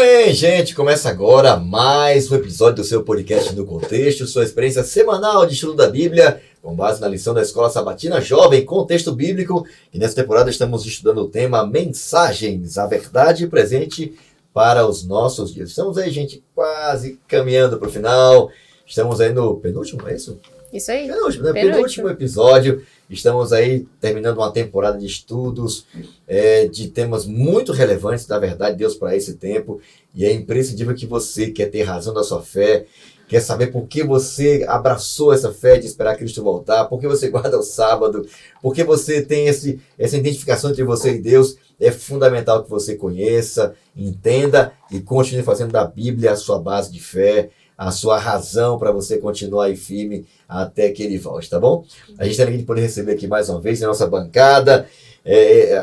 bem, gente? Começa agora mais um episódio do seu podcast No Contexto, sua experiência semanal de estudo da Bíblia, com base na lição da Escola Sabatina Jovem, Contexto Bíblico. E nessa temporada estamos estudando o tema Mensagens, a verdade presente para os nossos dias. Estamos aí, gente, quase caminhando para o final. Estamos aí no penúltimo, é isso? Isso aí. Penúltimo episódio. Estamos aí terminando uma temporada de estudos de temas muito relevantes da verdade de Deus para esse tempo. E é imprescindível que você quer ter razão da sua fé, quer saber por que você abraçou essa fé de esperar Cristo voltar, por que você guarda o sábado, por que você tem essa identificação entre você e Deus. É fundamental que você conheça, entenda e continue fazendo da Bíblia a sua base de fé, a sua razão para você continuar aí firme até que ele volte, tá bom? A gente tem alegria de poder receber aqui mais uma vez a nossa bancada.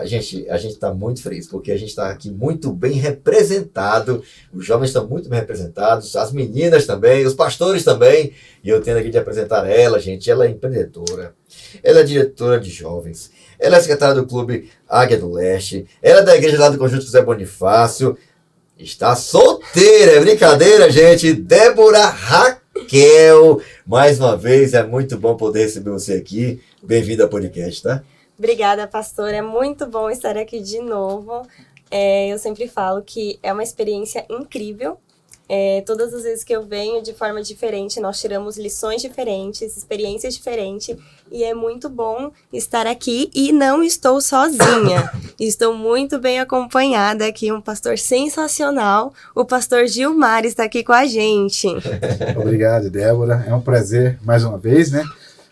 A gente está muito feliz, porque a gente está aqui muito bem representado, os jovens estão muito bem representados, as meninas também, os pastores também, e eu tenho aqui de apresentar ela, gente. Ela é empreendedora, ela é diretora de jovens, ela é secretária do Clube Águia do Leste, ela é da igreja lá do Conjunto José Bonifácio, está solteira, é brincadeira, gente. Débora Raquel, mais uma vez, é muito bom poder receber você aqui. Bem-vinda ao podcast, tá? Obrigada, pastor. É muito bom estar aqui de novo. Eu sempre falo que é uma experiência incrível. Todas as vezes que eu venho de forma diferente, nós tiramos lições diferentes, experiências diferentes, e é muito bom estar aqui e não estou sozinha. Estou muito bem acompanhada aqui, um pastor sensacional, o pastor Gilmar está aqui com a gente. Obrigado, Débora. É um prazer, mais uma vez, né?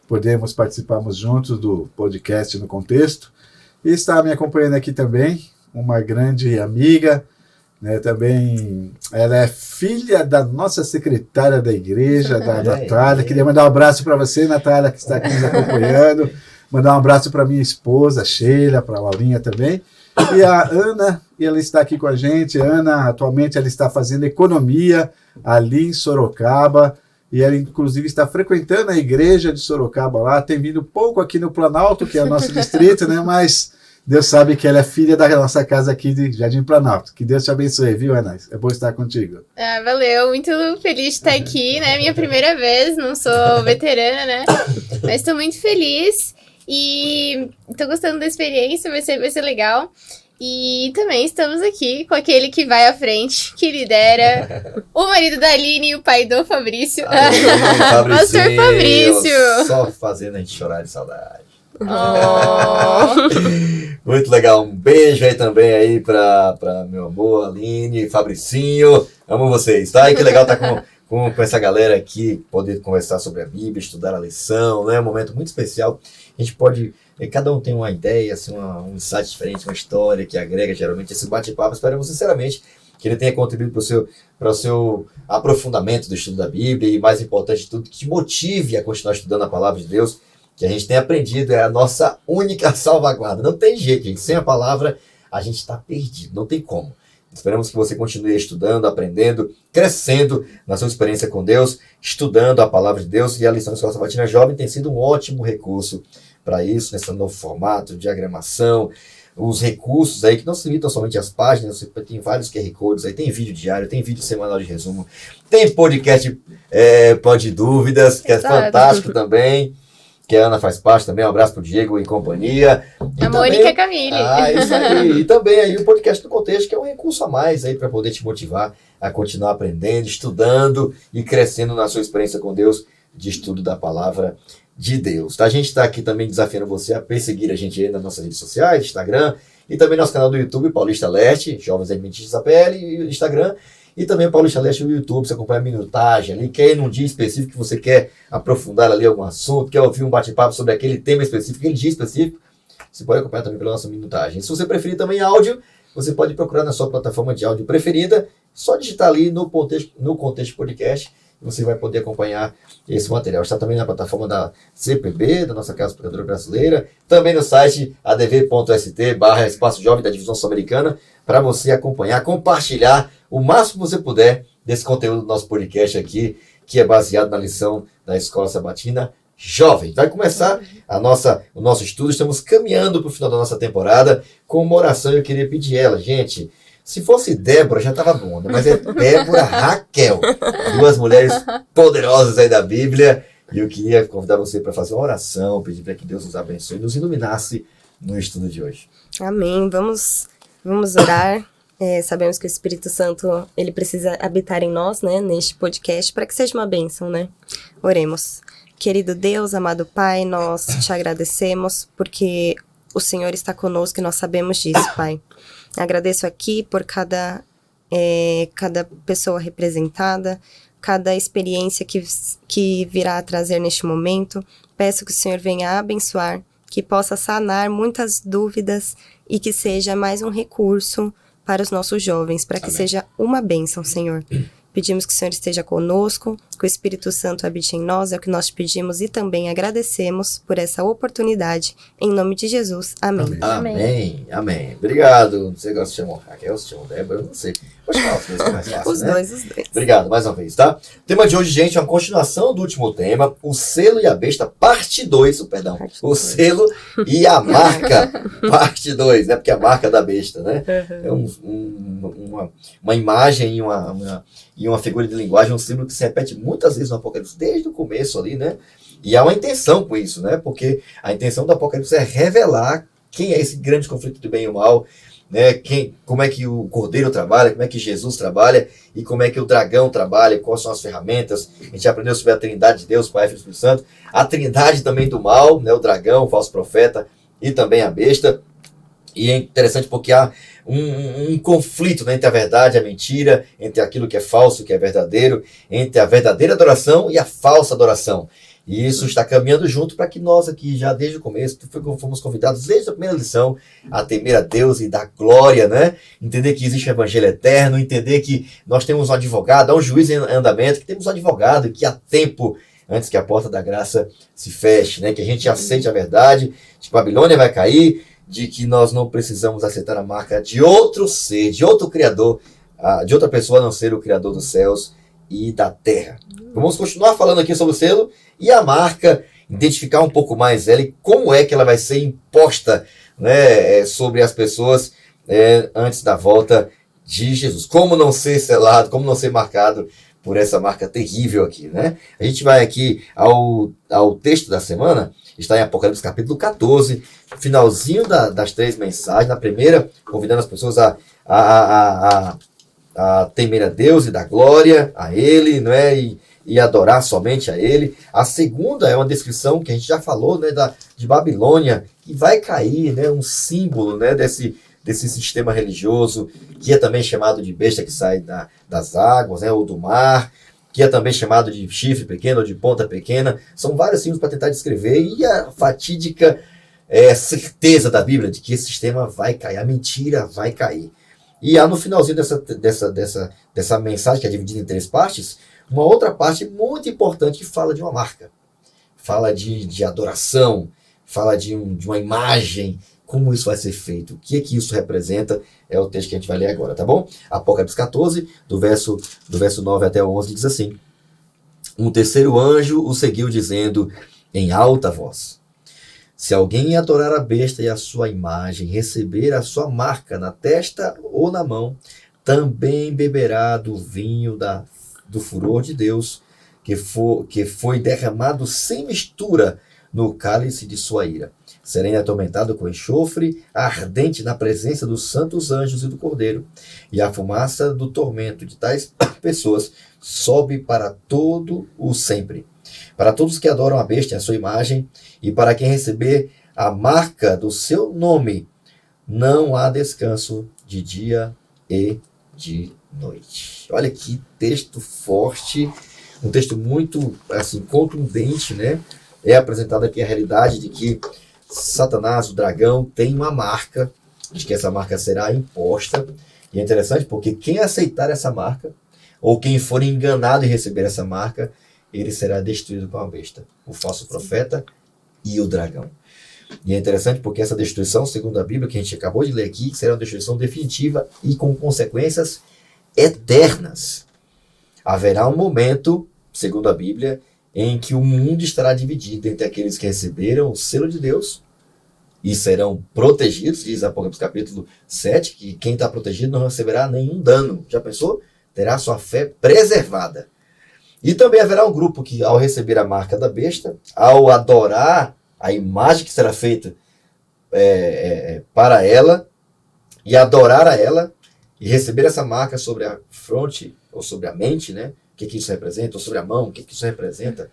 Podermos participarmos juntos do podcast No Contexto. E está me acompanhando aqui também uma grande amiga, né, também ela é filha da nossa secretária da igreja, da Natália. Queria mandar um abraço para você, Natália, que está aqui nos acompanhando. Mandar um abraço para minha esposa, Sheila, para a Laurinha também. E a Ana, ela está aqui com a gente. A Ana, atualmente, ela está fazendo economia ali em Sorocaba. E ela, inclusive, está frequentando a igreja de Sorocaba lá. Tem vindo pouco aqui no Planalto, que é o nosso distrito, né? Mas Deus sabe que ela é filha da nossa casa aqui de Jardim Planalto. Que Deus te abençoe, viu, Ana? É bom estar contigo. Valeu, muito feliz de estar aqui, né? Minha primeira vez, não sou veterana, né? Mas estou muito feliz e estou gostando da experiência, vai ser legal. E também estamos aqui com aquele que vai à frente, que lidera, o marido da Aline e o pai do Fabrício. Pastor Fabrício. Só fazendo a gente chorar de saudade. Muito legal, um beijo aí também aí pra meu amor, Aline, Fabricinho, amo vocês, tá? E que legal estar com essa galera aqui, poder conversar sobre a Bíblia, estudar a lição, né? É um momento muito especial, a gente pode, cada um tem uma ideia, assim, um insight diferente, uma história que agrega geralmente esse bate-papo. Esperamos sinceramente que ele tenha contribuído para o seu aprofundamento do estudo da Bíblia e, mais importante de tudo, que te motive a continuar estudando a palavra de Deus, que a gente tem aprendido, é a nossa única salvaguarda. Não tem jeito, gente. Sem a palavra, a gente está perdido. Não tem como. Esperamos que você continue estudando, aprendendo, crescendo na sua experiência com Deus, estudando a palavra de Deus. E a lição da Escola Sabatina Jovem tem sido um ótimo recurso para isso, nesse novo formato, diagramação, os recursos aí que não se limitam somente às páginas, você tem vários QR Codes aí, tem vídeo diário, tem vídeo semanal de resumo, tem podcast Pode Dúvidas, que é fantástico também, que a Ana faz parte também. Um abraço pro Diego e companhia. E a Mônica e Camille. Isso aí. E também aí o podcast No Contexto, que é um recurso a mais aí para poder te motivar a continuar aprendendo, estudando e crescendo na sua experiência com Deus, de estudo da palavra de Deus. A gente está aqui também desafiando você a perseguir a gente aí nas nossas redes sociais, Instagram, e também nosso canal do YouTube, Paulista Leste, Jovens Adventistas APL, e Instagram, e também o Paulista Leste no YouTube. Você acompanha a minutagem ali, quer ir num dia específico que você quer aprofundar ali algum assunto, quer ouvir um bate-papo sobre aquele tema específico, aquele dia específico, você pode acompanhar também pela nossa minutagem. Se você preferir também áudio, você pode procurar na sua plataforma de áudio preferida, só digitar ali no Contexto Podcast, você vai poder acompanhar esse material. Está também na plataforma da CPB, da nossa Casa Protetora Brasileira, também no site adv.st/Espaço Jovem da Divisão Sul-Americana, para você acompanhar, compartilhar o máximo que você puder desse conteúdo do nosso podcast aqui, que é baseado na lição da Escola Sabatina Jovem. Vai começar o nosso estudo, estamos caminhando para o final da nossa temporada com uma oração. Eu queria pedir ela, gente, Se fosse Débora, já estava bom, né? Mas é Débora Raquel. 2 mulheres poderosas aí da Bíblia. E eu queria convidar você para fazer uma oração, pedir para que Deus nos abençoe e nos iluminasse no estudo de hoje. Amém. Vamos orar. Sabemos que o Espírito Santo, ele precisa habitar em nós, né, neste podcast, para que seja uma bênção, né? Oremos. Querido Deus, amado Pai, nós te agradecemos porque o Senhor está conosco e nós sabemos disso, Pai. Agradeço aqui por cada pessoa representada, cada experiência que virá a trazer neste momento. Peço que o Senhor venha abençoar, que possa sanar muitas dúvidas e que seja mais um recurso para os nossos jovens, para que Amém. seja uma bênção, Senhor. Pedimos que o Senhor esteja conosco, que o Espírito Santo habite em nós, é o que nós te pedimos e também agradecemos por essa oportunidade. Em nome de Jesus. Amém. Amém. Amém. Obrigado. Você gosta de chamar Raquel, se chama Débora, eu não sei. Vou chamar os dois, que é mais fácil, Os né? dois. Obrigado mais uma vez, tá? O tema de hoje, gente, é uma continuação do último tema, o selo e a besta, parte 2, perdão. Parte O 2. selo e a marca, parte 2, né? Porque é a marca da besta, né? É uma imagem e uma figura de linguagem, um símbolo que se repete muitas vezes no Apocalipse, desde o começo ali, né? E há uma intenção com isso, né? Porque a intenção do Apocalipse é revelar quem é esse grande conflito do bem e o mal, né? Como é que o Cordeiro trabalha, como é que Jesus trabalha e como é que o dragão trabalha, quais são as ferramentas. A gente aprendeu sobre a Trindade de Deus, Pai, Filho e Espírito Santo, a Trindade também do mal, né? O dragão, o falso profeta e também a besta. E é interessante porque há um conflito, né, entre a verdade e a mentira, entre aquilo que é falso e que é verdadeiro, entre a verdadeira adoração e a falsa adoração. E isso está caminhando junto para que nós aqui, já desde o começo, fomos convidados desde a primeira lição a temer a Deus e dar glória, né? Entender que existe um evangelho eterno, entender que nós temos um advogado, há um juiz em andamento, que temos um advogado e que há tempo antes que a porta da graça se feche, né? Que a gente aceite a verdade, de que Babilônia vai cair, de que nós não precisamos aceitar a marca de outro ser, de outro criador, de outra pessoa a não ser o criador dos céus e da terra. Vamos continuar falando aqui sobre o selo e a marca, identificar um pouco mais ela e como é que ela vai ser imposta, né, sobre as pessoas antes da volta de Jesus. Como não ser selado, como não ser marcado por essa marca terrível aqui, né? A gente vai aqui ao texto da semana, está em Apocalipse capítulo 14, finalzinho das 3 mensagens. Na primeira, convidando as pessoas a temer a Deus e dar glória a Ele, não é? E adorar somente a Ele. A segunda é uma descrição que a gente já falou, né, de Babilônia, que vai cair, né, um símbolo, né, desse sistema religioso, que é também chamado de besta que sai das águas, né, ou do mar, que é também chamado de chifre pequeno ou de ponta pequena. São vários símbolos para tentar descrever, e a fatídica certeza da Bíblia de que esse sistema vai cair, a mentira vai cair. E há no finalzinho dessa mensagem, que é dividida em 3 partes, uma outra parte muito importante que fala de uma marca, fala de adoração, fala de uma imagem, como isso vai ser feito, o que é que isso representa, é o texto que a gente vai ler agora, tá bom? Apocalipse 14, do verso 9 até o 11, diz assim: Um terceiro anjo o seguiu dizendo em alta voz: Se alguém adorar a besta e a sua imagem, receber a sua marca na testa ou na mão, também beberá do vinho do furor de Deus, que foi derramado sem mistura no cálice de sua ira. Será atormentado com enxofre ardente na presença dos santos anjos e do Cordeiro. E a fumaça do tormento de tais pessoas sobe para todo o sempre. Para todos que adoram a besta e a sua imagem, e para quem receber a marca do seu nome, não há descanso de dia e de noite. Olha que texto forte, um texto muito assim, contundente, né? É apresentada aqui a realidade de que Satanás, o dragão, tem uma marca, de que essa marca será imposta. E é interessante porque quem aceitar essa marca, ou quem for enganado em receber essa marca, ele será destruído com a besta, o falso profeta e o dragão. E é interessante porque essa destruição, segundo a Bíblia, que a gente acabou de ler aqui, será uma destruição definitiva e com consequências eternas. Haverá um momento, segundo a Bíblia, em que o mundo estará dividido entre aqueles que receberam o selo de Deus e serão protegidos, diz Apocalipse capítulo 7, que quem está protegido não receberá nenhum dano. Já pensou? Terá sua fé preservada. E também haverá um grupo que, ao receber a marca da besta, ao adorar a imagem que será feita para ela, e adorar a ela, e receber essa marca sobre a fronte, ou sobre a mente, né? O que isso representa, ou sobre a mão, o que isso representa,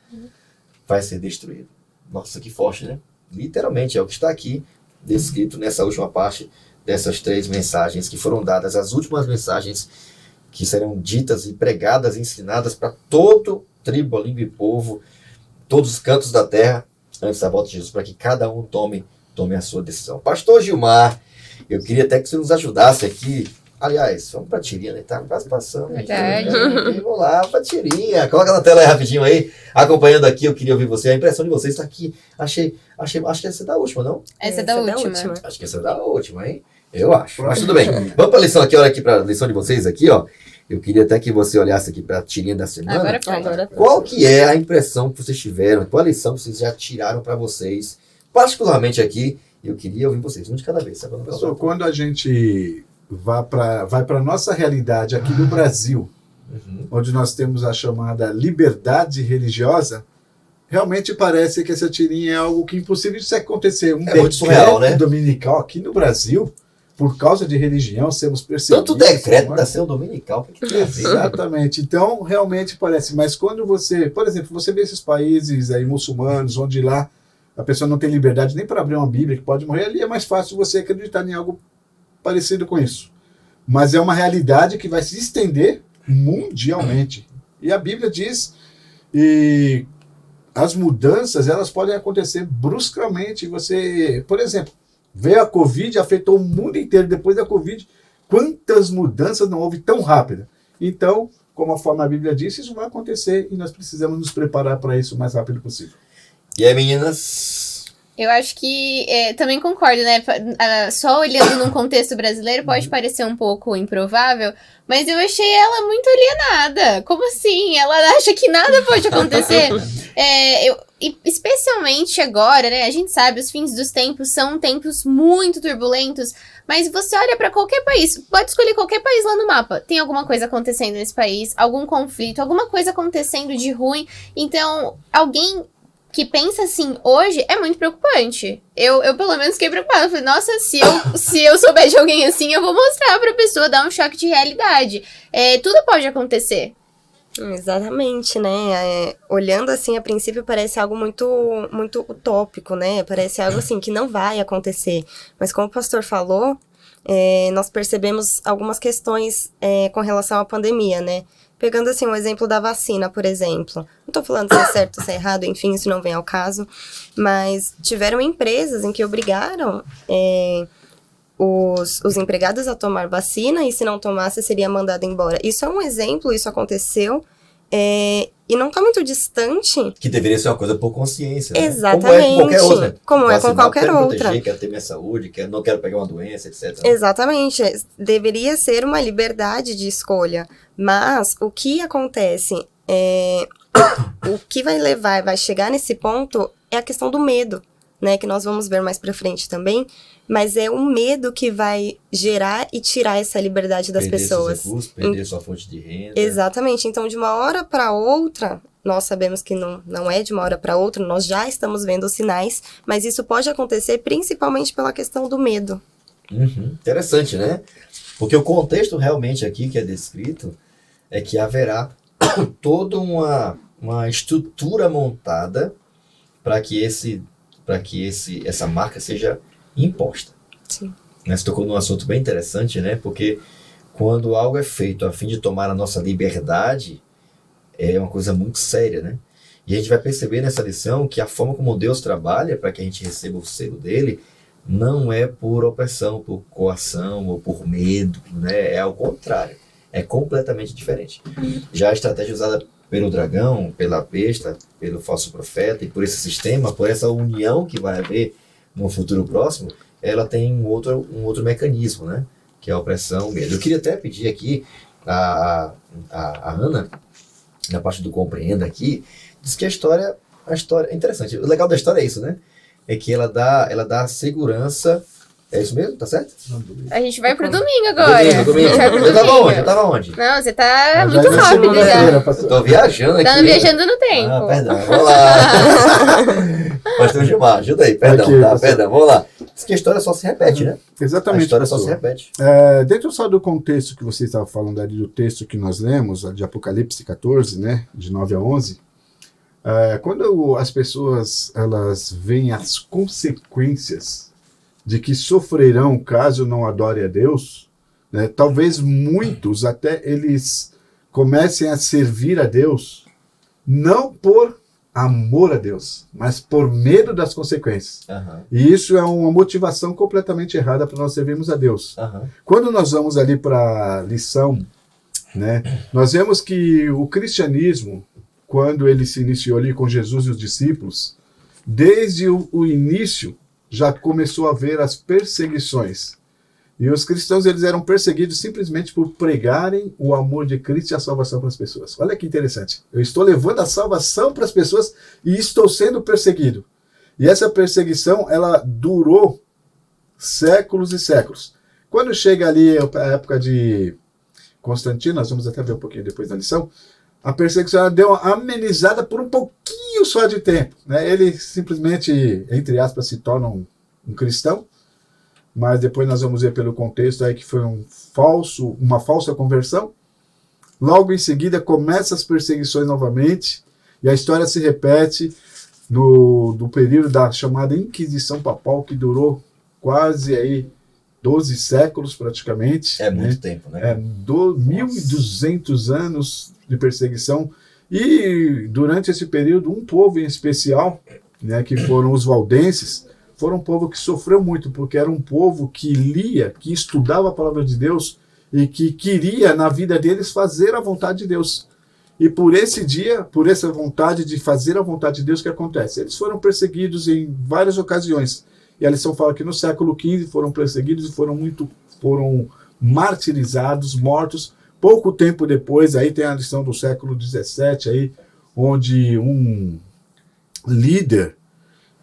vai ser destruído. Nossa, que forte, né? Literalmente, é o que está aqui descrito nessa última parte dessas 3 mensagens que foram dadas, as últimas mensagens que serão ditas e pregadas e ensinadas para todo tribo, língua e povo, todos os cantos da terra, antes da volta de Jesus, para que cada um tome a sua decisão. Pastor Gilmar, eu queria até que você nos ajudasse aqui. Aliás, vamos para a tirinha, né? Tá quase passando. Verdade. Vamos lá, para a tirinha. Coloca na tela aí rapidinho aí. Acompanhando aqui, eu queria ouvir você. A impressão de vocês está aqui. Acho que essa é da última, não? Essa é da última. Acho que essa é da última, hein? Eu acho. Mas tudo bem. Vamos para a lição aqui, olha aqui para a lição de vocês aqui, ó. Eu queria até que você olhasse aqui para a tirinha da semana. Agora foi. Qual que é a impressão que vocês tiveram? Qual a lição que vocês já tiraram para vocês? Particularmente aqui, eu queria ouvir vocês, um de cada vez. Pessoal, quando a gente vai para a nossa realidade aqui no Brasil, onde nós temos a chamada liberdade religiosa, realmente parece que essa tirinha é algo que é impossível de acontecer. Um muito surreal, né? dominical aqui no Brasil, por causa de religião, sermos perseguidos. Tanto decreto da Ação Dominical. Exatamente. Então, realmente parece. Mas quando você, por exemplo, você vê esses países aí muçulmanos, onde lá a pessoa não tem liberdade nem para abrir uma Bíblia, que pode morrer, ali é mais fácil você acreditar em algo parecido com isso. Mas é uma realidade que vai se estender mundialmente. E a Bíblia diz, e as mudanças, elas podem acontecer bruscamente. Você, por exemplo, veio a Covid, afetou o mundo inteiro. Depois da Covid, quantas mudanças não houve tão rápida? Então, como a forma a Bíblia diz, isso vai acontecer e nós precisamos nos preparar para isso o mais rápido possível. E aí, meninas? Eu acho que também concordo, né? Só olhando num contexto brasileiro pode parecer um pouco improvável, mas eu achei ela muito alienada. Como assim? Ela acha que nada pode acontecer? Especialmente agora, né? A gente sabe, os fins dos tempos são tempos muito turbulentos, mas você olha pra qualquer país, pode escolher qualquer país lá no mapa. Tem alguma coisa acontecendo nesse país, algum conflito, alguma coisa acontecendo de ruim. Então, alguém que pensa assim hoje é muito preocupante. Eu pelo menos fiquei preocupada. Eu falei, nossa, se eu souber de alguém assim, eu vou mostrar pra pessoa, dar um choque de realidade. Tudo pode acontecer. Exatamente, né? Olhando assim, a princípio parece algo muito, muito utópico, né? Parece algo assim que não vai acontecer. Mas como o pastor falou, nós percebemos algumas questões com relação à pandemia, né? Pegando assim um exemplo da vacina, por exemplo. Não estou falando se é certo ou se é errado, enfim, isso não vem ao caso. Mas tiveram empresas em que obrigaram os empregados a tomar vacina e se não tomasse seria mandado embora. Isso é um exemplo, isso aconteceu e não está muito distante. Que deveria ser uma coisa por consciência, né? Exatamente. Como é com qualquer outra. Proteger, quero ter minha saúde, não quero pegar uma doença, etc. Exatamente. Deveria ser uma liberdade de escolha. Mas o que acontece, o que vai chegar nesse ponto é a questão do medo, né? Que nós vamos ver mais pra frente também. Mas é o medo que vai gerar e tirar essa liberdade das pessoas. Seus recursos, perder sua fonte de renda. Exatamente. Então, de uma hora para outra, nós sabemos que não é de uma hora para outra, nós já estamos vendo os sinais, mas isso pode acontecer principalmente pela questão do medo. Interessante, né? Porque o contexto realmente aqui que é descrito é que haverá toda uma estrutura montada para que essa marca seja imposta. Sim. Você tocou num assunto bem interessante, né? Porque quando algo é feito a fim de tomar a nossa liberdade, é uma coisa muito séria, né? E a gente vai perceber nessa lição que a forma como Deus trabalha para que a gente receba o selo dele não é por opressão, por coação ou por medo, né? É ao contrário. É completamente diferente. Já a estratégia usada pelo dragão, pela besta, pelo falso profeta e por esse sistema, por essa união que vai haver no futuro próximo, ela tem um outro mecanismo, né? Que é a opressão, o medo. Eu queria até pedir aqui a Ana, na parte do Compreenda aqui, diz que a história é interessante. O legal da história é isso, né? é que ela dá segurança. É isso mesmo? Tá certo? A gente vai pro domingo agora. Domingo. A gente vai pro Eu tava onde? Não, você tá Mas muito já rápido já. Eu tô viajando aqui. Tá viajando no tempo. Ah, perdão, vamos lá. Pastor Gilmar, ajuda aí, perdão, Aqui, tá? pastor. Perdão, vamos lá. Diz que a história só se repete, né? Exatamente. A história só pastor. se repete. Dentro só do contexto que você estava falando ali, do texto que nós lemos, de Apocalipse 14, né, de 9 a 11, quando as pessoas elas veem as consequências de que sofrerão caso não adorem a Deus, né, talvez muitos até eles comecem a servir a Deus, não por amor a Deus, mas por medo das consequências. Aham, E isso é uma motivação completamente errada para nós servirmos a Deus. aham. Quando nós vamos ali para a lição, né, nós vemos que o cristianismo, quando ele se iniciou ali com Jesus e os discípulos, desde o início já começou a haver as perseguições. E os cristãos eles eram perseguidos simplesmente por pregarem o amor de Cristo e a salvação para as pessoas. Olha que interessante. Eu estou levando a salvação para as pessoas e estou sendo perseguido. E essa perseguição, ela durou séculos e séculos. Quando chega ali a época de Constantino, nós vamos até ver um pouquinho depois da lição, a perseguição ela deu uma amenizada por um pouquinho só de tempo, né? Ele simplesmente, entre aspas, se torna um cristão, mas depois nós vamos ver pelo contexto aí que foi uma falsa conversão. Logo em seguida começam as perseguições novamente, e a história se repete do período da chamada Inquisição Papal, que durou quase aí 12 séculos praticamente. É muito tempo, né? 1.200 anos de perseguição. E durante esse período, um povo em especial, né, que foram os valdenses, foram um povo que sofreu muito, porque era um povo que lia, que estudava a palavra de Deus e que queria, na vida deles, fazer a vontade de Deus. E por esse dia, por essa vontade de fazer a vontade de Deus, o que acontece? Eles foram perseguidos em várias ocasiões. E a lição fala que no século XV foram perseguidos e foram martirizados, mortos. Pouco tempo depois, aí tem a lição do século XVII, aí, onde um líder,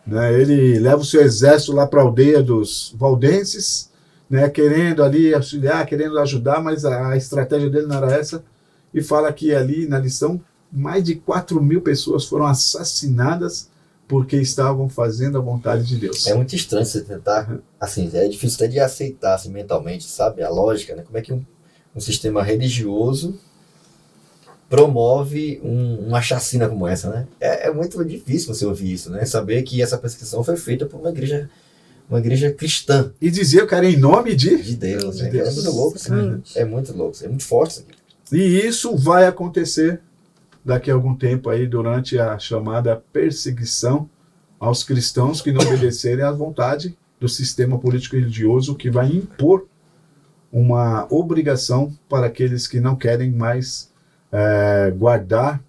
né, ele leva o seu exército lá para a aldeia dos valdenses, né, querendo ali auxiliar, querendo ajudar, mas a estratégia dele não era essa. E fala que ali na lição, mais de 4.000 pessoas foram assassinadas porque estavam fazendo a vontade de Deus. É muito estranho você tentar, assim, é difícil até de aceitar assim, mentalmente, sabe? A lógica, né? Como é que um sistema religioso promove uma chacina como essa, né? É muito difícil você ouvir isso, né? Saber que essa perseguição foi feita por uma igreja cristã. E dizer, cara, em nome De Deus, de né? Deus. É muito louco, assim. É muito louco, é muito forte isso aqui. E isso vai acontecer daqui a algum tempo aí, durante a chamada perseguição aos cristãos que não obedecerem à vontade do sistema político religioso, que vai impor uma obrigação para aqueles que não querem mais guardar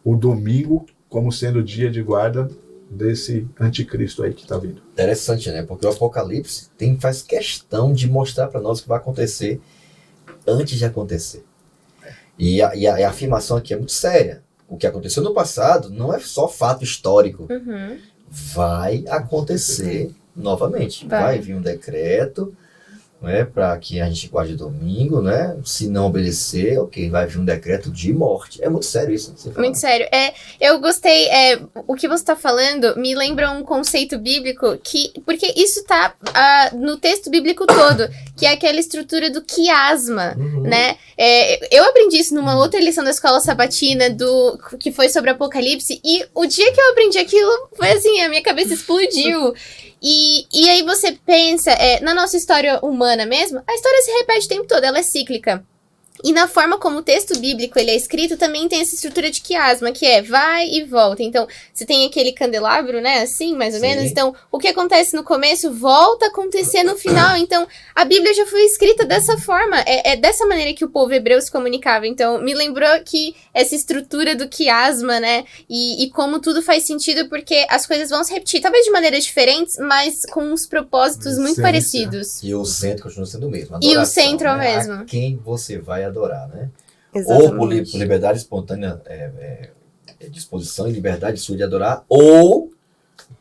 o domingo como sendo o dia de guarda desse anticristo aí que está vindo. Interessante, né? Porque o Apocalipse faz questão de mostrar para nós o que vai acontecer antes de acontecer. E a afirmação aqui é muito séria. O que aconteceu no passado não é só fato histórico. Uhum. Vai acontecer novamente. Vai vir um decreto, né, para que a gente guarde domingo, né? Se não obedecer, ok, vai vir um decreto de morte. É muito sério isso. Muito sério. Eu gostei. O que você está falando me lembra um conceito bíblico porque isso está no texto bíblico todo, que é aquela estrutura do quiasma, né? Eu aprendi isso numa outra lição da escola sabatina, que foi sobre Apocalipse, e o dia que eu aprendi aquilo, foi assim, a minha cabeça explodiu. E aí você pensa, na nossa história humana mesmo, a história se repete o tempo todo, ela é cíclica. E na forma como o texto bíblico ele é escrito, também tem essa estrutura de quiasma, que é vai e volta. Então, você tem aquele candelabro, né, assim, mais ou menos. Então, o que acontece no começo, volta a acontecer no final. Então, a Bíblia já foi escrita dessa forma. É dessa maneira que o povo hebreu se comunicava. Então, me lembrou que essa estrutura do quiasma, né, e como tudo faz sentido, porque as coisas vão se repetir, talvez de maneiras diferentes, mas com uns propósitos muito parecidos. E o centro continua sendo o mesmo. E o centro é o mesmo. A quem você vai adorar, né? Exatamente. Ou por liberdade espontânea, disposição e liberdade sua de adorar, ou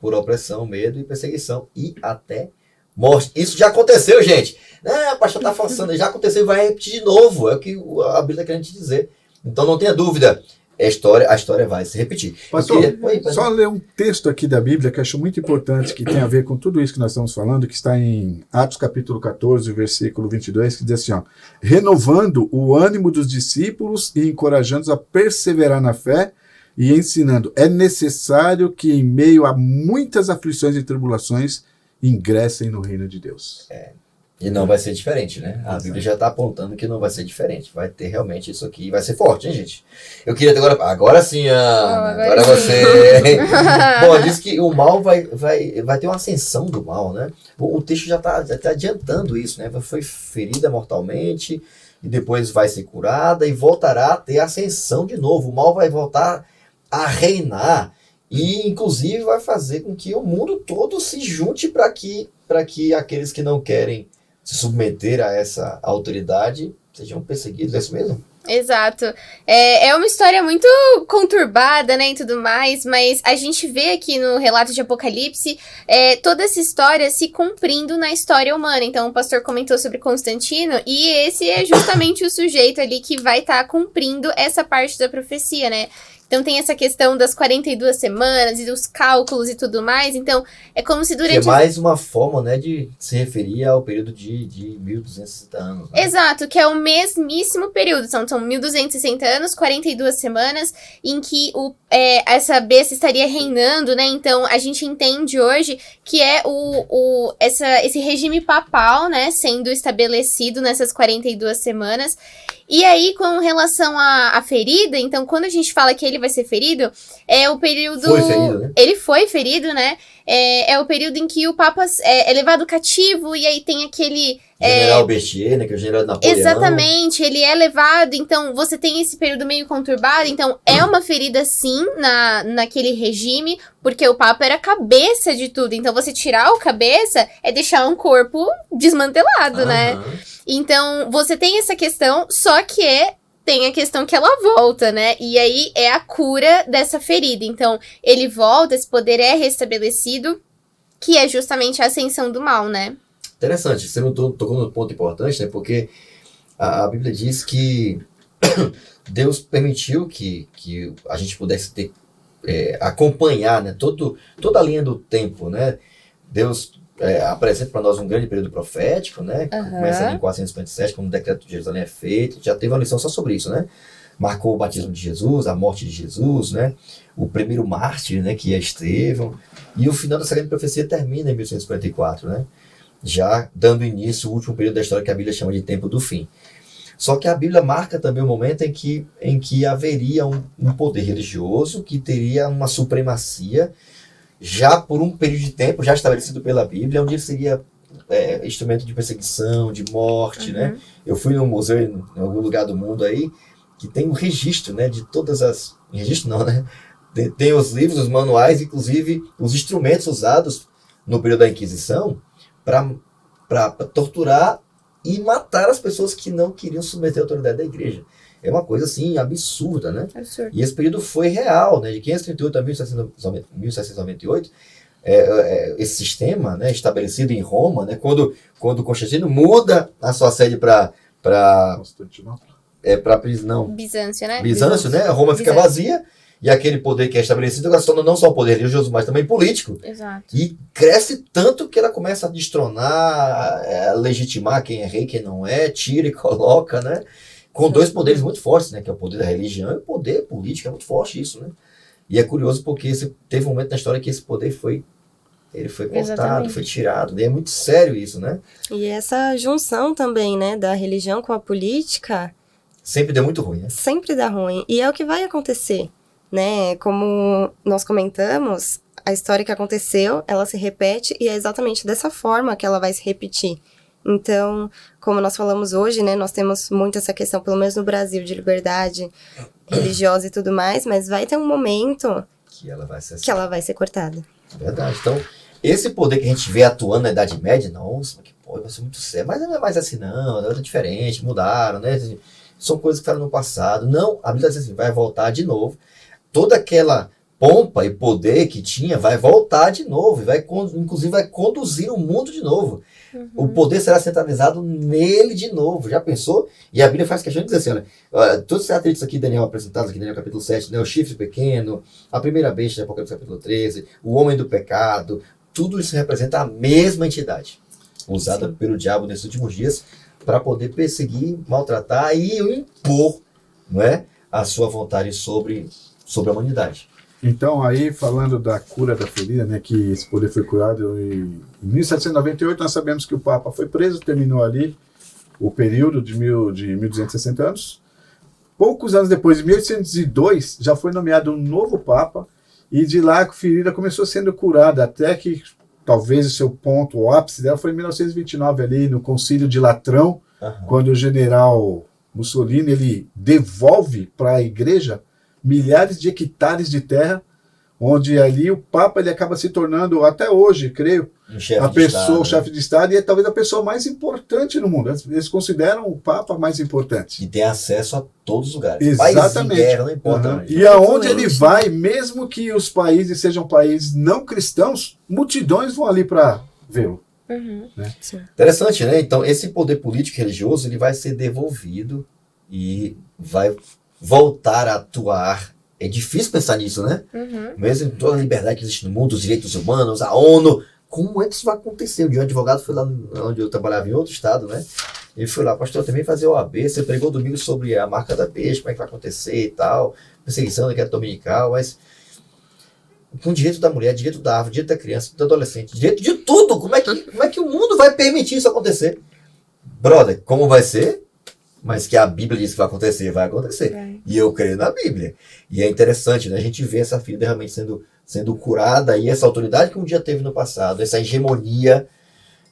por opressão, medo e perseguição e até morte. Isso já aconteceu, gente. O pastor está falando, já aconteceu e vai repetir de novo. É o que a Bíblia está querendo te dizer. Então não tenha dúvida. A história vai se repetir. Pastor, só ler um texto aqui da Bíblia que eu acho muito importante, que tem a ver com tudo isso que nós estamos falando, que está em Atos capítulo 14, versículo 22, que diz assim, ó, renovando o ânimo dos discípulos e encorajando-os a perseverar na fé e ensinando, é necessário que em meio a muitas aflições e tribulações ingressem no reino de Deus. E não vai ser diferente, né? A Bíblia já está apontando que não vai ser diferente. Vai ter realmente isso aqui. Vai ser forte, hein, gente? Eu queria agora sim, Ana. Agora você. Bom, diz que o mal vai ter uma ascensão do mal, né? O texto já está adiantando isso, né? Foi ferida mortalmente e depois vai ser curada e voltará a ter ascensão de novo. O mal vai voltar a reinar e, inclusive, vai fazer com que o mundo todo se junte para que aqueles que não querem se submeter a essa autoridade sejam perseguidos, é isso mesmo? Exato. É uma história muito conturbada, né, e tudo mais, mas a gente vê aqui no relato de Apocalipse toda essa história se cumprindo na história humana. Então, o pastor comentou sobre Constantino, e esse é justamente o sujeito ali que vai estar cumprindo essa parte da profecia, né? Então tem essa questão das 42 semanas e dos cálculos e tudo mais. Então é como se durante... Que é mais uma forma, né, de se referir ao período de 1260 anos. Né? Exato, que é o mesmíssimo período. São 1260 anos, 42 semanas, em que essa besta estaria reinando, né? Então a gente entende hoje que é esse regime papal, né, sendo estabelecido nessas 42 semanas. E aí, com relação à ferida, então, quando a gente fala que ele vai ser ferido, é o período... Foi ferido, né? Ele foi ferido, né? É o período em que o Papa é levado cativo, e aí tem aquele... General Berthier, né? Que é o general de Napoleão. Exatamente, ele é levado, então você tem esse período meio conturbado, então é uma ferida sim naquele regime, porque o Papa era a cabeça de tudo, então você tirar o cabeça é deixar um corpo desmantelado, né? Então você tem essa questão, só que tem a questão que ela volta, né? E aí é a cura dessa ferida, então ele volta, esse poder é restabelecido, que é justamente a ascensão do mal, né? Interessante, você não tocou num ponto importante, né? Porque a Bíblia diz que Deus permitiu que a gente pudesse acompanhar, né? Toda a linha do tempo, né? Deus apresenta para nós um grande período profético, né? Que começa em 457, quando o decreto de Jerusalém é feito. Já teve uma lição só sobre isso, né? Marcou o batismo de Jesus, a morte de Jesus, né? O primeiro mártir, né? Que é Estevão. E o final dessa grande profecia termina em 1154, né? Já dando início ao último período da história que a Bíblia chama de tempo do fim. Só que a Bíblia marca também o momento em que haveria um poder religioso que teria uma supremacia já por um período de tempo já estabelecido pela Bíblia, onde ele seria instrumento de perseguição, de morte, né? Eu fui num museu em algum lugar do mundo aí que tem um registro, né, de todas as... Registro não, né? Tem os livros, os manuais, inclusive os instrumentos usados no período da Inquisição para torturar e matar as pessoas que não queriam submeter a autoridade da igreja. É uma coisa, assim, absurda, né? Absurdo. E esse período foi real, né? De 538 a 1798, esse sistema, né, estabelecido em Roma, né, quando Constantino muda a sua sede para prisão. Bizâncio, né? Bizâncio, né? Roma fica vazia. E aquele poder que é estabelecido agora se torna não só poder religioso, mas também político. Exato. E cresce tanto que ela começa a destronar, legitimar quem é rei, quem não é, tira e coloca, né? Com dois poderes muito fortes, né? Que é o poder da religião e o poder político. É muito forte isso, né? E é curioso porque teve um momento na história que esse poder foi cortado, Exatamente. Foi tirado. E é muito sério isso, né? E essa junção também, né? Da religião com a política... Sempre deu muito ruim, né? Sempre dá ruim. E é o que vai acontecer, né? Como nós comentamos, a história que aconteceu, ela se repete e é exatamente dessa forma que ela vai se repetir. Então, como nós falamos hoje, né? Nós temos muito essa questão, pelo menos no Brasil, de liberdade religiosa e tudo mais, mas vai ter um momento que ela vai ser cortada. Verdade. Então, esse poder que a gente vê atuando na Idade Média, nossa, que pô, vai ser muito sério. Mas não é mais assim, não. É diferente, mudaram, né? São coisas que ficaram no passado. Não, a Bíblia diz assim, vai voltar de novo. Toda aquela pompa e poder que tinha vai voltar de novo, inclusive vai conduzir o mundo de novo. O poder será centralizado nele de novo. Já pensou? E a Bíblia faz questão de dizer assim, olha, todos os atritos aqui, Daniel, apresentados aqui, Daniel capítulo 7, né, o chifre pequeno, a primeira besta, Apocalipse capítulo 13, o homem do pecado, tudo isso representa a mesma entidade, usada pelo diabo nesses últimos dias para poder perseguir, maltratar e impor, não é, a sua vontade sobre a humanidade. Então, aí, falando da cura da ferida, né, que esse poder foi curado em 1798, nós sabemos que o Papa foi preso, terminou ali o período de 1260 anos. Poucos anos depois, em 1802, já foi nomeado um novo Papa, e de lá a ferida começou sendo curada, até que talvez o seu ponto, o ápice dela foi em 1929, ali no Concílio de Latrão, quando o general Mussolini ele devolve para a igreja milhares de hectares de terra, onde ali o Papa ele acaba se tornando, até hoje, creio, o chefe de Estado, e é talvez a pessoa mais importante no mundo. Eles consideram o Papa mais importante. E tem acesso a todos os lugares. Exatamente. País, guerra, não importa. E aonde ele vai, mesmo que os países sejam países não cristãos, multidões vão ali para vê-lo. Né? Interessante, né? Então, esse poder político e religioso ele vai ser devolvido e vai voltar a atuar. É difícil pensar nisso, né? Mesmo em toda a liberdade que existe no mundo, os direitos humanos, a ONU, como é que isso vai acontecer? Um dia um advogado foi lá onde eu trabalhava, em outro estado, né? Ele foi lá, pastor, também fazer OAB, você pregou domingo sobre a marca da besta, como é que vai acontecer e tal, perseguição da guerra dominical, mas com direito da mulher, direito da árvore, direito da criança, do adolescente, direito de tudo, como é que o mundo vai permitir isso acontecer? Brother, como vai ser? Mas que a Bíblia diz que vai acontecer, vai acontecer. E eu creio na Bíblia. E é interessante, né? A gente vê essa ferida realmente sendo curada, e essa autoridade que um dia teve no passado, essa hegemonia,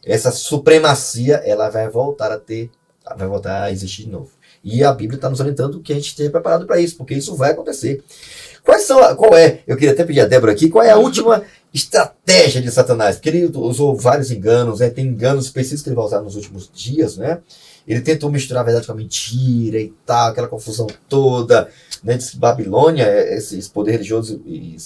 essa supremacia, ela vai voltar a existir de novo. E a Bíblia está nos orientando que a gente esteja preparado para isso, porque isso vai acontecer. Eu queria até pedir a Débora aqui, qual é a última estratégia de Satanás? Porque ele usou vários enganos, né? Tem enganos específicos que ele vai usar nos últimos dias, né? Ele tentou misturar a verdade com a mentira e tal, aquela confusão toda, né? Diz que Babilônia, esse poder religioso e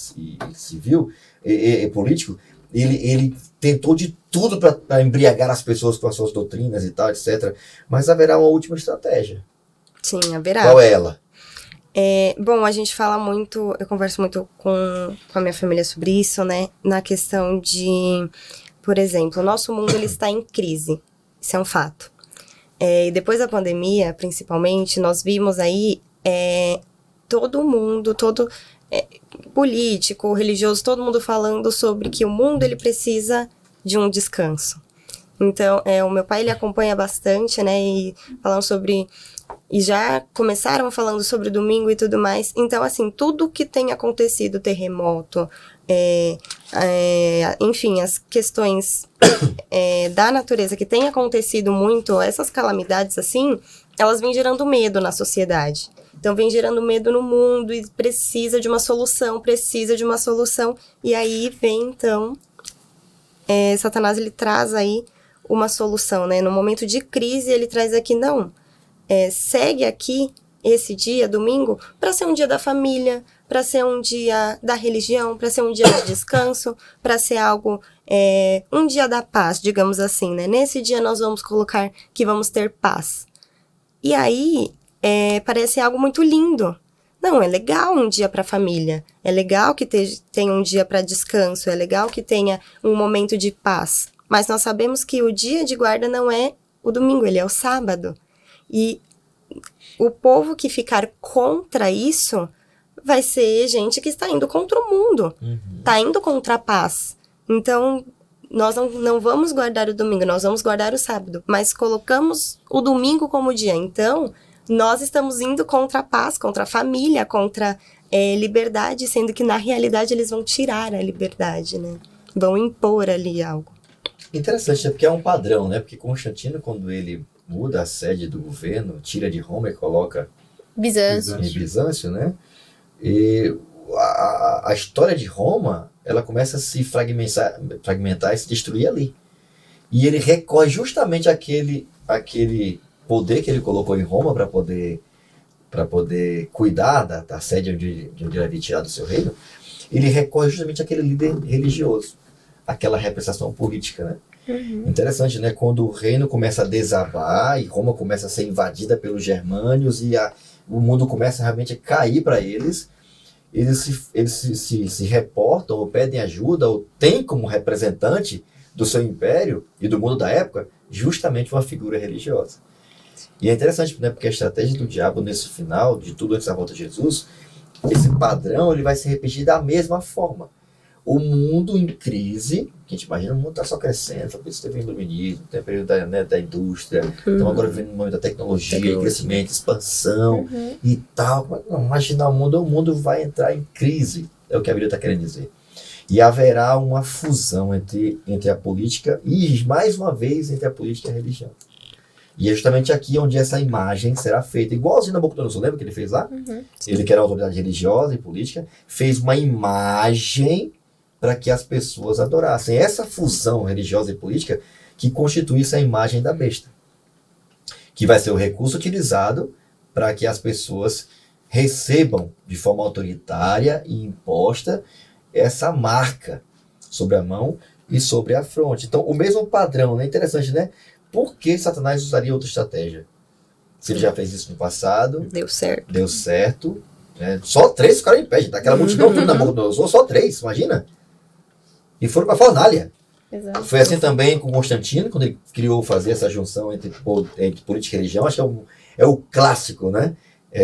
civil e político, ele tentou de tudo para embriagar as pessoas com as suas doutrinas e tal, etc. Mas haverá uma última estratégia. Sim, haverá. Qual é ela? Bom, a gente fala muito, eu converso muito com a minha família sobre isso, né? Na questão de, por exemplo, o nosso mundo ele está em crise. Isso é um fato. E depois da pandemia, principalmente, nós vimos aí todo mundo, político, religioso, todo mundo falando sobre que o mundo ele precisa de um descanso. Então, o meu pai ele acompanha bastante, né? E falando sobre... E já começaram falando sobre o domingo e tudo mais. Então, assim, tudo que tem acontecido, terremoto, enfim, as questões da natureza que tem acontecido muito, essas calamidades, assim, elas vêm gerando medo na sociedade. Então, vem gerando medo no mundo e precisa de uma solução. E aí vem, então, Satanás, ele traz aí uma solução, né? No momento de crise, ele traz aqui, não... segue aqui esse dia, domingo, para ser um dia da família, para ser um dia da religião, para ser um dia de descanso, para ser algo, um dia da paz, digamos assim, né? Nesse dia nós vamos colocar que vamos ter paz. E aí, parece algo muito lindo. Não, é legal um dia para a família, é legal que tenha um dia para descanso, é legal que tenha um momento de paz. Mas nós sabemos que o dia de guarda não é o domingo, ele é o sábado. E o povo que ficar contra isso vai ser gente que está indo contra o mundo, está indo contra a paz. Então, nós não vamos guardar o domingo, nós vamos guardar o sábado, mas colocamos o domingo como dia. Então, nós estamos indo contra a paz, contra a família, contra liberdade, sendo que na realidade eles vão tirar a liberdade, né? Vão impor ali algo. Interessante, né? Porque é um padrão, né? Porque Constantino, quando ele muda a sede do governo, tira de Roma e coloca Bizâncio. em Bizâncio, né? E a história de Roma, ela começa a se fragmentar e se destruir ali. E ele recorre justamente àquele poder que ele colocou em Roma para poder cuidar da sede onde ele havia tirado o seu reino. ele recorre justamente àquele líder religioso, aquela representação política, né? Interessante, né? Quando o reino começa a desabar e Roma começa a ser invadida pelos germânios e o mundo começa realmente a cair para eles se reportam ou pedem ajuda ou têm como representante do seu império e do mundo da época justamente uma figura religiosa. E é interessante, né? Porque a estratégia do diabo nesse final, de tudo antes da volta de Jesus, esse padrão ele vai se repetir da mesma forma. O mundo em crise, que a gente imagina, o mundo está só crescendo, por isso teve o iluminismo, tem o período da indústria, então agora vem no momento da tecnologia, crescimento, expansão e tal. Não, imaginar o mundo vai entrar em crise, é o que a Bíblia está querendo dizer. E haverá uma fusão entre a política e, mais uma vez, entre a política e a religião. E é justamente aqui onde essa imagem será feita. Igualzinho Nabucodonosor, lembra que ele fez lá? Ele, que era autoridade religiosa e política, fez uma imagem para que as pessoas adorassem. Essa fusão religiosa e política que constitui essa imagem da besta, que vai ser o recurso utilizado para que as pessoas recebam de forma autoritária e imposta essa marca sobre a mão e sobre a fronte. Então, o mesmo padrão, né? Interessante, né? Por que Satanás usaria outra estratégia? Se ele já fez isso no passado, Deu certo. deu certo, né? Só 3 ficaram em pé, gente. Daquela multidão toda na Nabucodonosor, só 3, imagina? E foram para a fornalha. Exato. Foi assim também com Constantino, quando ele criou fazer essa junção entre política e religião. Acho que é o clássico, né?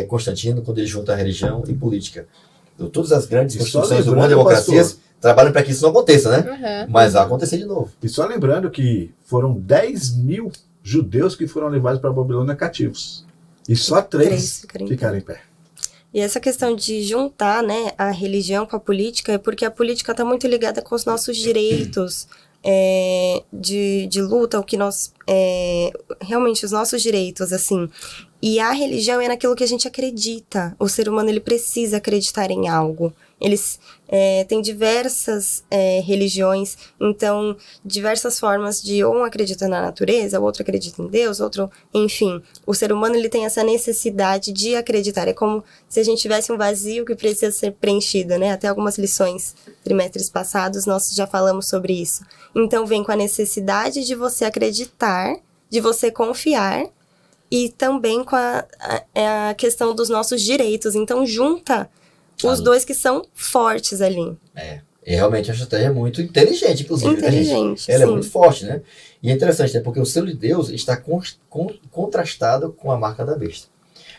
Constantino, quando ele junta a religião e política. Então, todas as grandes constituições do mundo, democracias, trabalham para que isso não aconteça, né? Mas vai acontecer de novo. E só lembrando que foram 10 mil judeus que foram levados para a Babilônia cativos. E só 3 ficaram em pé. E essa questão de juntar, né, a religião com a política é porque a política está muito ligada com os nossos direitos de luta, o que nós... realmente, os nossos direitos, assim. E a religião é naquilo que a gente acredita. O ser humano, ele precisa acreditar em algo. Eles têm diversas religiões, então, diversas formas de um acredita na natureza, o outro acredita em Deus, outro... Enfim, o ser humano, ele tem essa necessidade de acreditar. É como se a gente tivesse um vazio que precisa ser preenchido, né? Até algumas lições, trimestres passados, nós já falamos sobre isso. Então, vem com a necessidade de você acreditar, de você confiar, e também com a questão dos nossos direitos. Então, junta os dois que são fortes ali. E realmente a estratégia é muito inteligente, inclusive. Inteligente, Ela é sim. muito forte, né? E é interessante, né? Porque o selo de Deus está contrastado com a marca da besta.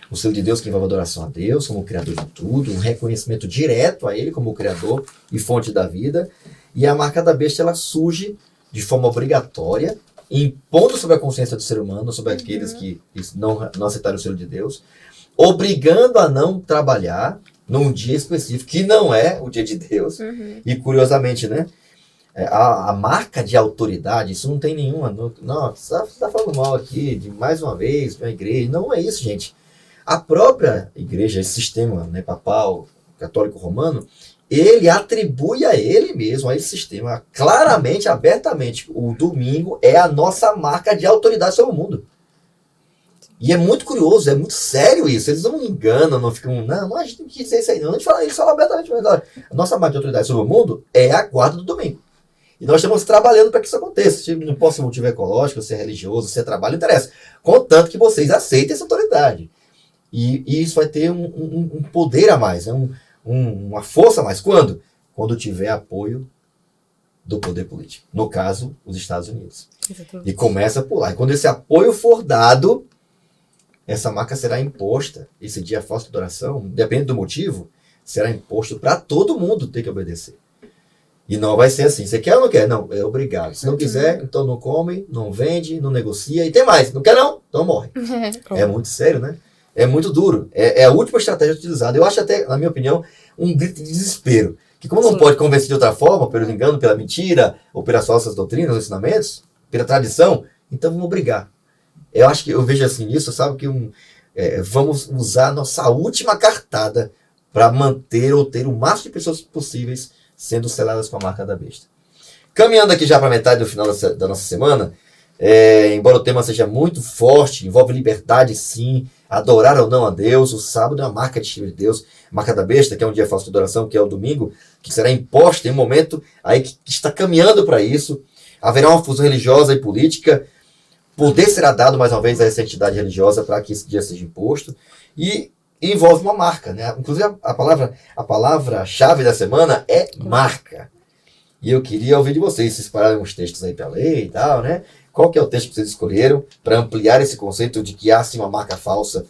O selo de Deus que envolve a adoração a Deus como o Criador de tudo, um reconhecimento direto a Ele como o Criador e fonte da vida. E a marca da besta, ela surge de forma obrigatória, impondo sobre a consciência do ser humano, sobre aqueles que não aceitaram o selo de Deus, obrigando a não trabalhar num dia específico, que não é o dia de Deus. E curiosamente, né? A marca de autoridade, isso não tem nenhuma... Não, você está falando mal aqui, de mais uma vez, uma igreja. Não é isso, gente. A própria igreja, esse sistema, né, papal, católico romano, ele atribui a ele mesmo, a esse sistema, claramente, abertamente, o domingo é a nossa marca de autoridade sobre o mundo. E é muito curioso, é muito sério isso. Eles não enganam, não ficam... Não, a gente tem que dizer isso aí. Não, eles falam abertamente. A nossa marca de autoridade sobre o mundo é a guarda do domingo. E nós estamos trabalhando para que isso aconteça. Se não posso ser motivo ecológico, ser religioso, ser trabalho, não interessa. Contanto que vocês aceitem essa autoridade. E isso vai ter um poder a mais, né? Uma força a mais. Quando? Quando tiver apoio do poder político. No caso, os Estados Unidos. Exatamente. E começa por lá. E quando esse apoio for dado, essa marca será imposta. Esse dia falso de adoração, depende do motivo, será imposto para todo mundo ter que obedecer. E não vai ser assim. Você quer ou não quer? Não, é obrigado. Se não quiser, então não come, não vende, não negocia. E tem mais. Não quer não? Então morre. É muito sério, né? É muito duro. É a última estratégia utilizada. Eu acho até, na minha opinião, um grito de desespero. Que como não pode convencer de outra forma, pelo engano, pela mentira, ou pelas falsas doutrinas, os ensinamentos, pela tradição, então vamos brigar. Eu acho que eu vejo assim isso, sabe, que vamos usar a nossa última cartada para manter ou ter o máximo de pessoas possíveis sendo seladas com a marca da besta. Caminhando aqui já para metade do final da nossa semana, embora o tema seja muito forte, envolve liberdade sim, adorar ou não a Deus. O sábado é uma marca distintiva de Deus, marca da besta, que é um dia falso de adoração, que é o domingo, que será imposta em um momento aí que está caminhando para isso. Haverá uma fusão religiosa e política. Poder será dado mais uma vez a essa entidade religiosa para que esse dia seja imposto. E envolve uma marca, né? Inclusive a palavra-chave da semana é marca. E eu queria ouvir de vocês, se separaram uns textos aí para ler e tal, né? Qual que é o texto que vocês escolheram para ampliar esse conceito de que há sim uma marca falsa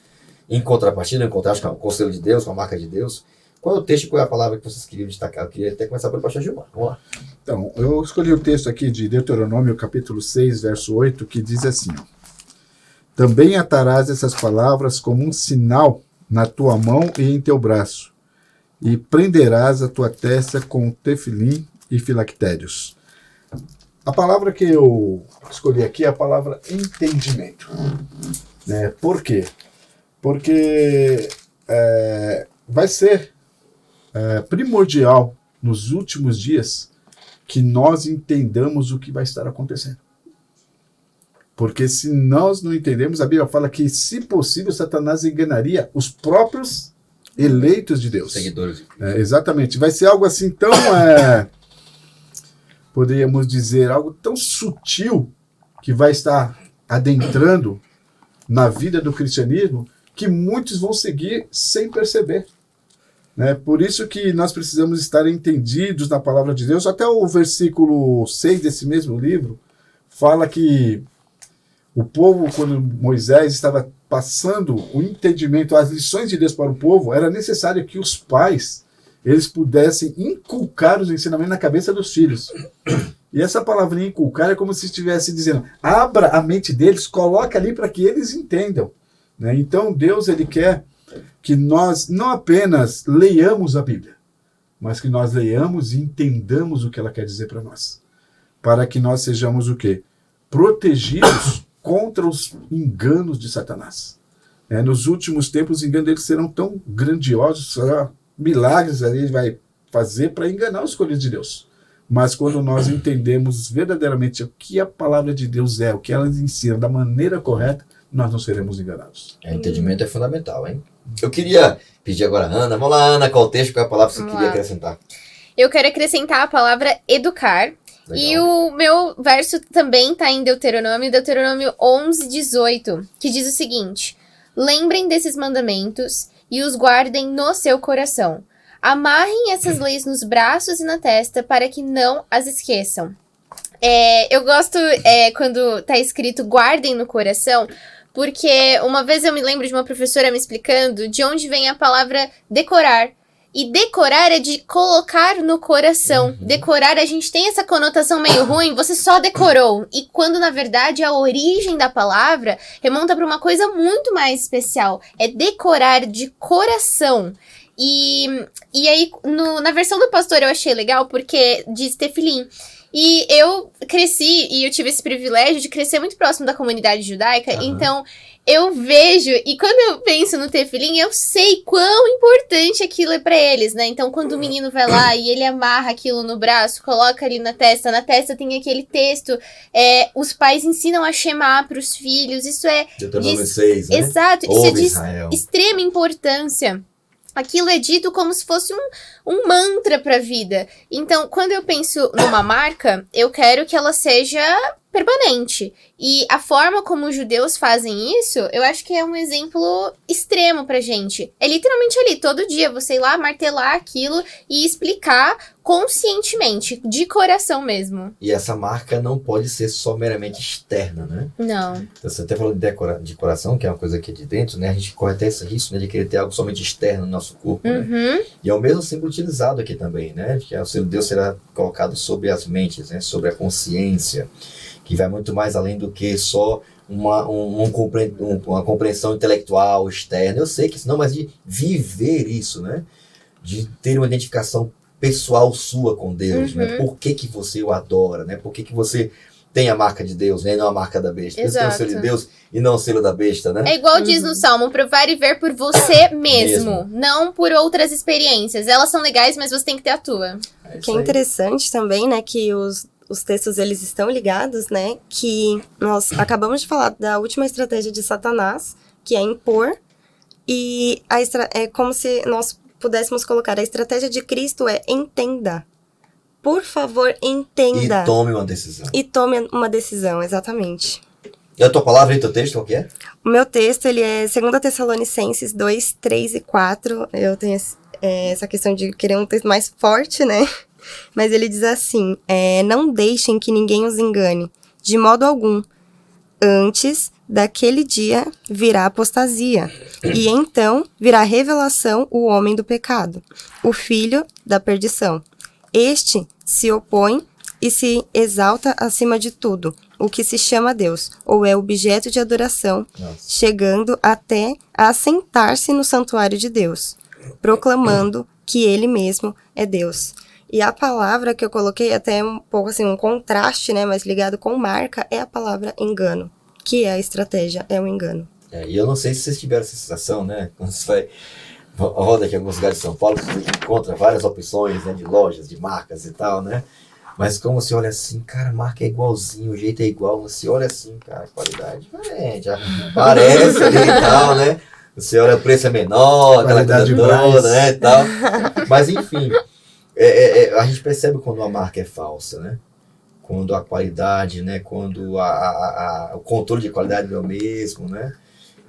em contrapartida, em contraste com o conselho de Deus, com a marca de Deus? Qual é o texto e qual é a palavra que vocês queriam destacar? Eu queria até começar pelo pastor Gilmar. Vamos lá. Então, eu escolhi o texto aqui de Deuteronômio, capítulo 6, verso 8, que diz assim, ó, também atarás essas palavras como um sinal na tua mão e em teu braço, e prenderás a tua testa com tefilim e filactérios. A palavra que eu escolhi aqui é a palavra entendimento. Né? Por quê? Porque vai ser primordial nos últimos dias que nós entendamos o que vai estar acontecendo. Porque se nós não entendemos, a Bíblia fala que, se possível, Satanás enganaria os próprios eleitos de Deus. Seguidores. Exatamente. Vai ser algo assim tão, poderíamos dizer, algo tão sutil que vai estar adentrando na vida do cristianismo que muitos vão seguir sem perceber. Né? Por isso que nós precisamos estar entendidos na palavra de Deus. Até o versículo 6 desse mesmo livro fala que o povo, quando Moisés estava passando o entendimento, as lições de Deus para o povo, era necessário que os pais eles pudessem inculcar os ensinamentos na cabeça dos filhos. E essa palavrinha inculcar é como se estivesse dizendo, abra a mente deles, coloca ali para que eles entendam. Né? Então Deus ele quer que nós não apenas leiamos a Bíblia, mas que nós leiamos e entendamos o que ela quer dizer para nós. Para que nós sejamos o quê? Protegidos contra os enganos de Satanás. Nos últimos tempos, os enganos deles serão tão grandiosos, milagres ele vai fazer para enganar os escolhidos de Deus. Mas quando nós entendemos verdadeiramente o que a palavra de Deus é, o que ela ensina da maneira correta, nós não seremos enganados. O entendimento é fundamental, hein? Eu queria pedir agora a Ana. Vamos lá, Ana, qual o texto, qual é a palavra que você queria acrescentar? Eu quero acrescentar a palavra educar. Legal. E o meu verso também está em Deuteronômio 11, 18, que diz o seguinte: lembrem desses mandamentos e os guardem no seu coração. Amarrem essas leis nos braços e na testa para que não as esqueçam. Eu gosto quando está escrito guardem no coração, porque uma vez eu me lembro de uma professora me explicando de onde vem a palavra decorar. E decorar é de colocar no coração. Decorar, a gente tem essa conotação meio ruim, você só decorou. E quando, na verdade, a origem da palavra remonta para uma coisa muito mais especial. É decorar de coração. E aí, na versão do pastor eu achei legal, porque diz tefilim. E eu cresci, e eu tive esse privilégio de crescer muito próximo da comunidade judaica, então eu vejo, e quando eu penso no tefilim, eu sei quão importante aquilo é pra eles, né? Então, quando o menino vai lá e ele amarra aquilo no braço, coloca ali na testa tem aquele texto, os pais ensinam a Shema pros filhos, isso é... Deuteronômio 6, né? Exato, Ouve, isso é de Israel. Extrema importância. Aquilo é dito como se fosse um mantra para a vida. Então, quando eu penso numa marca, eu quero que ela seja permanente. E a forma como os judeus fazem isso, eu acho que é um exemplo extremo pra gente. É literalmente ali, todo dia, você ir lá, martelar aquilo e explicar conscientemente, de coração mesmo. E essa marca não pode ser só meramente externa, né? Não. Então, você até falou de coração, que é uma coisa aqui de dentro, né? A gente corre até esse risco, né, de querer ter algo somente externo no nosso corpo, né? E é o mesmo símbolo utilizado aqui também, né? Que o selo de Deus será colocado sobre as mentes, né? Sobre a consciência, que vai muito mais além do que só uma compreensão intelectual externa. Eu sei que isso não, mas de viver isso, né? De ter uma identificação pessoal sua com Deus, né? Por que você o adora, né? Por que você tem a marca de Deus, né? E não a marca da besta. Por isso tem o selo de Deus e não o selo da besta, né? É igual diz no Salmo, provar e ver por você mesmo, não por outras experiências. Elas são legais, mas você tem que ter a tua. Que é interessante também, né, que os textos, eles estão ligados, né, que nós acabamos de falar da última estratégia de Satanás, que é impor E é como se nós pudéssemos colocar, a estratégia de Cristo é entenda. Por favor, entenda. E tome uma decisão. E tome uma decisão, exatamente. E a tua palavra e o teu texto, qual que é? O meu texto, ele é 2 Tessalonicenses 2, 3 e 4. Eu tenho essa questão de querer um texto mais forte, né? Mas ele diz assim, não deixem que ninguém os engane, de modo algum. Antes daquele dia virá apostasia, e então virá revelação o homem do pecado, o filho da perdição. Este se opõe e se exalta acima de tudo, o que se chama Deus, ou é objeto de adoração, chegando até a assentar-se no santuário de Deus, proclamando que ele mesmo é Deus. E a palavra que eu coloquei, até um pouco assim, um contraste, né, mas ligado com marca, é a palavra engano, que é a estratégia, é o engano. E eu não sei se vocês tiveram essa sensação, né, quando você roda aqui em alguns lugares de São Paulo, você encontra várias opções, né, de lojas, de marcas e tal, né, mas como você olha assim, cara, a marca é igualzinho, o jeito é igual, você olha assim, cara, a qualidade já parece ali e tal, né, você olha o preço é menor, aquela coisa toda, né, e tal, mas enfim, a gente percebe quando a marca é falsa, né, quando a qualidade, né, quando o controle de qualidade não é o mesmo, né,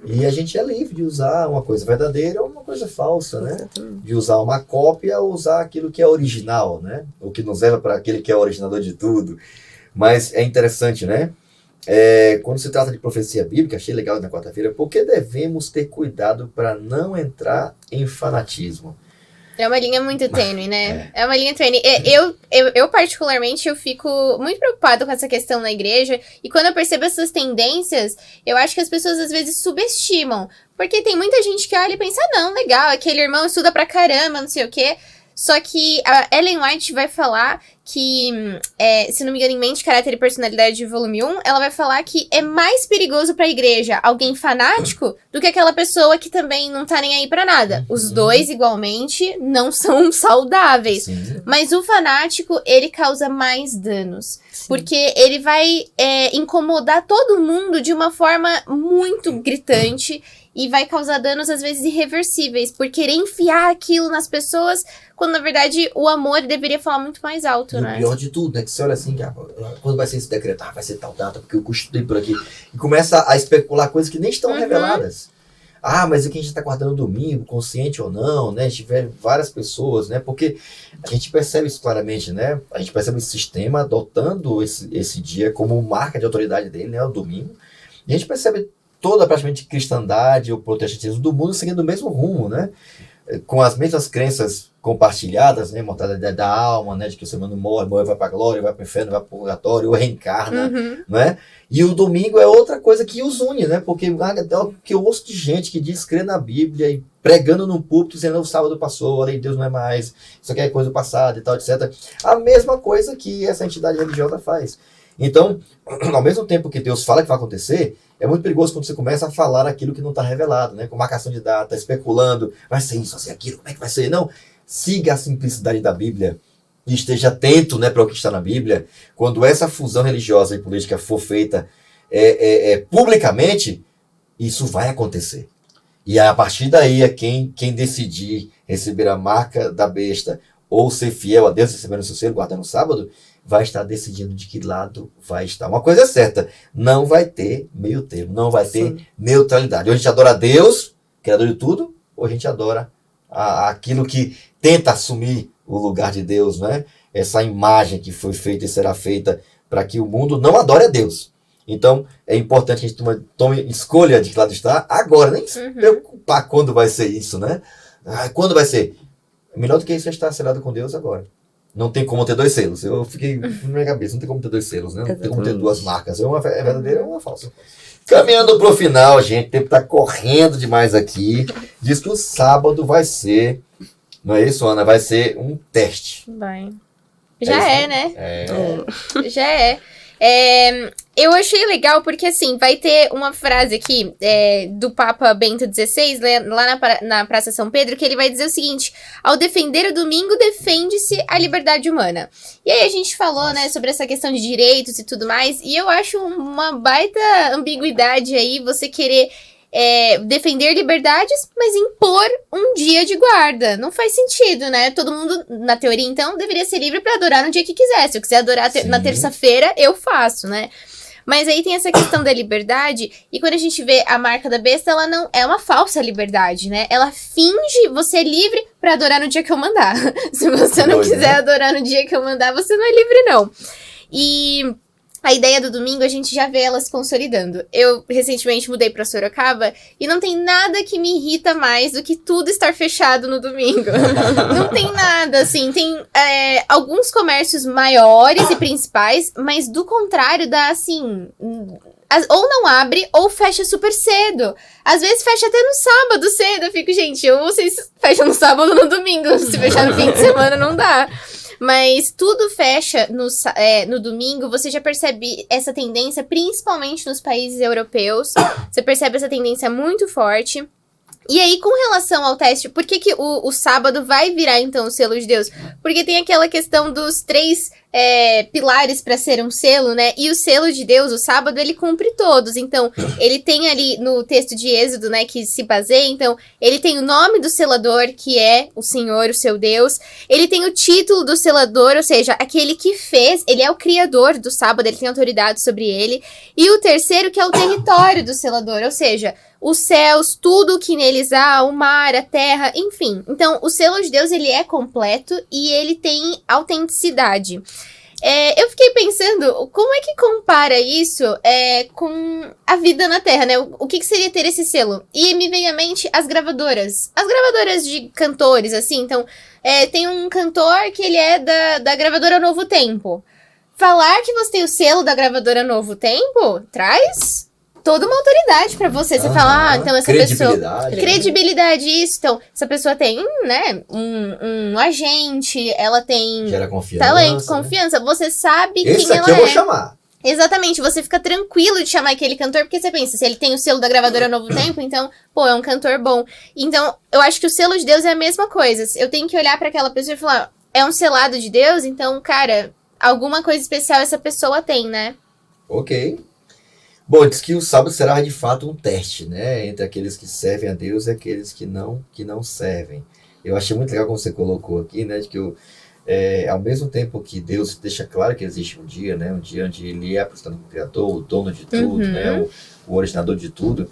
e a gente é livre de usar uma coisa verdadeira ou uma coisa falsa, né? De usar uma cópia ou usar aquilo que é original, né? O que nos leva para aquele que é o originador de tudo. Mas é interessante, né? Quando se trata de profecia bíblica, achei legal na quarta-feira, porque devemos ter cuidado para não entrar em fanatismo. É uma linha muito tênue, né? É uma linha tênue. Eu particularmente, eu fico muito preocupada com essa questão na igreja. E quando eu percebo essas tendências, eu acho que as pessoas às vezes subestimam. Porque tem muita gente que olha e pensa, não, legal, aquele irmão estuda pra caramba, não sei o quê. Só que a Ellen White vai falar que, se não me engano, em Mente, Caráter e Personalidade, volume 1, ela vai falar que é mais perigoso pra igreja alguém fanático do que aquela pessoa que também não tá nem aí pra nada. Os dois, igualmente, não são saudáveis. Sim. Mas o fanático, ele causa mais danos. Sim. Porque ele vai incomodar todo mundo de uma forma muito gritante e vai causar danos, às vezes, irreversíveis, por querer enfiar aquilo nas pessoas, quando, na verdade, o amor deveria falar muito mais alto, né? O pior de tudo, né? Que você olha assim, quando vai ser esse decreto? Vai ser tal data, porque eu custei por aqui. E começa a especular coisas que nem estão reveladas. Mas aqui a gente está guardando domingo, consciente ou não, né? A gente vê várias pessoas, né? Porque a gente percebe isso claramente, né? A gente percebe esse sistema adotando esse dia como marca de autoridade dele, né? O domingo. E a gente percebe toda praticamente cristandade ou protestantismo do mundo seguindo o mesmo rumo, né? Com as mesmas crenças compartilhadas, né? Mortalidade da alma, né? De que o ser humano morre vai para a glória, vai para o inferno, vai para o purgatório, ou reencarna, né? E o domingo é outra coisa que os une, né? Porque que eu ouço de gente que diz crer na Bíblia e pregando num púlpito, dizendo o sábado passou, a lei de Deus não é mais, isso aqui é coisa do passado e tal, etc. A mesma coisa que essa entidade religiosa faz. Então, ao mesmo tempo que Deus fala que vai acontecer, é muito perigoso quando você começa a falar aquilo que não está revelado, né? Com marcação de data, especulando, vai ser isso, vai ser aquilo, como é que vai ser? Não, siga a simplicidade da Bíblia e esteja atento, né, para o que está na Bíblia. Quando essa fusão religiosa e política for feita publicamente, isso vai acontecer. E a partir daí, quem decidir receber a marca da besta ou ser fiel a Deus, recebendo o seu selo, guardando o sábado, vai estar decidindo de que lado vai estar. Uma coisa é certa, não vai ter meio termo, não vai ter neutralidade. Ou a gente adora a Deus, criador de tudo, ou a gente adora aquilo que tenta assumir o lugar de Deus, né? Essa imagem que foi feita e será feita para que o mundo não adore a Deus. Então, é importante que a gente tome escolha de que lado está agora, nem se preocupar quando vai ser isso, né? Quando vai ser? Melhor do que isso é estar selado com Deus agora. Não tem como ter dois selos. Eu fiquei na minha cabeça, não tem como ter dois selos, né? Não tem como ter duas marcas. Uma é verdadeira ou uma falsa. Caminhando pro final, gente, o tempo tá correndo demais aqui. Diz que o sábado vai ser, não é isso, Ana? Vai ser um teste. Vai. Já né? Já é. Eu achei legal porque, assim, vai ter uma frase aqui do Papa Bento XVI, lá na Praça São Pedro, que ele vai dizer o seguinte: ao defender o domingo, defende-se a liberdade humana. E aí a gente falou, né, sobre essa questão de direitos e tudo mais, e eu acho uma baita ambiguidade aí você querer defender liberdades, mas impor um dia de guarda. Não faz sentido, né? Todo mundo, na teoria, então, deveria ser livre para adorar no dia que quiser. Se eu quiser adorar na terça-feira, eu faço, né? Mas aí tem essa questão da liberdade, e quando a gente vê a marca da besta, ela não é uma falsa liberdade, né? Ela finge você livre pra adorar no dia que eu mandar. Se você não quiser adorar no dia que eu mandar, você não é livre, não. E a ideia do domingo, a gente já vê ela se consolidando. Eu, recentemente, mudei pra Sorocaba e não tem nada que me irrita mais do que tudo estar fechado no domingo. Não tem nada, assim. Tem alguns comércios maiores e principais, mas do contrário, dá, assim... Ou não abre, ou fecha super cedo. Às vezes fecha até no sábado cedo. Eu fico, gente, ou vocês fecham no sábado ou no domingo. Se fechar no fim de semana, não dá. Mas tudo fecha no domingo, você já percebe essa tendência, principalmente nos países europeus. Você percebe essa tendência muito forte. E aí, com relação ao teste, por que o sábado vai virar, então, o selo de Deus? Porque tem aquela questão dos 3 pilares para ser um selo, né? E o selo de Deus, o sábado, ele cumpre todos. Então, ele tem ali no texto de Êxodo, né, que se baseia. Então, ele tem o nome do selador, que é o Senhor, o seu Deus. Ele tem o título do selador, ou seja, aquele que fez. Ele é o criador do sábado, ele tem autoridade sobre ele. E o terceiro, que é o território do selador, ou seja... os céus, tudo que neles há, o mar, a terra, enfim. Então, o selo de Deus, ele é completo e ele tem autenticidade. Eu fiquei pensando, como é que compara isso com a vida na Terra, né? O que seria ter esse selo? E me vem à mente as gravadoras. As gravadoras de cantores, assim. Então, tem um cantor que ele é da gravadora Novo Tempo. Falar que você tem o selo da gravadora Novo Tempo traz... toda uma autoridade pra você. Você fala, então essa pessoa... Credibilidade, isso. Então, essa pessoa tem, né, um agente, ela tem... gera confiança. Talento, confiança. Você sabe esse quem aqui ela eu vou chamar. Exatamente. Você fica tranquilo de chamar aquele cantor, porque você pensa, se ele tem o selo da gravadora Novo Tempo, então, pô, é um cantor bom. Então, eu acho que o selo de Deus é a mesma coisa. Eu tenho que olhar pra aquela pessoa e falar, é um selado de Deus? Então, cara, alguma coisa especial essa pessoa tem, né? Ok. Bom, diz que o sábado será de fato um teste, né? Entre aqueles que servem a Deus e aqueles que não servem. Eu achei muito legal como você colocou aqui, né? De que ao mesmo tempo que Deus deixa claro que existe um dia, né? Um dia onde Ele é apresentado como Criador, o dono de tudo, né? O originador de tudo.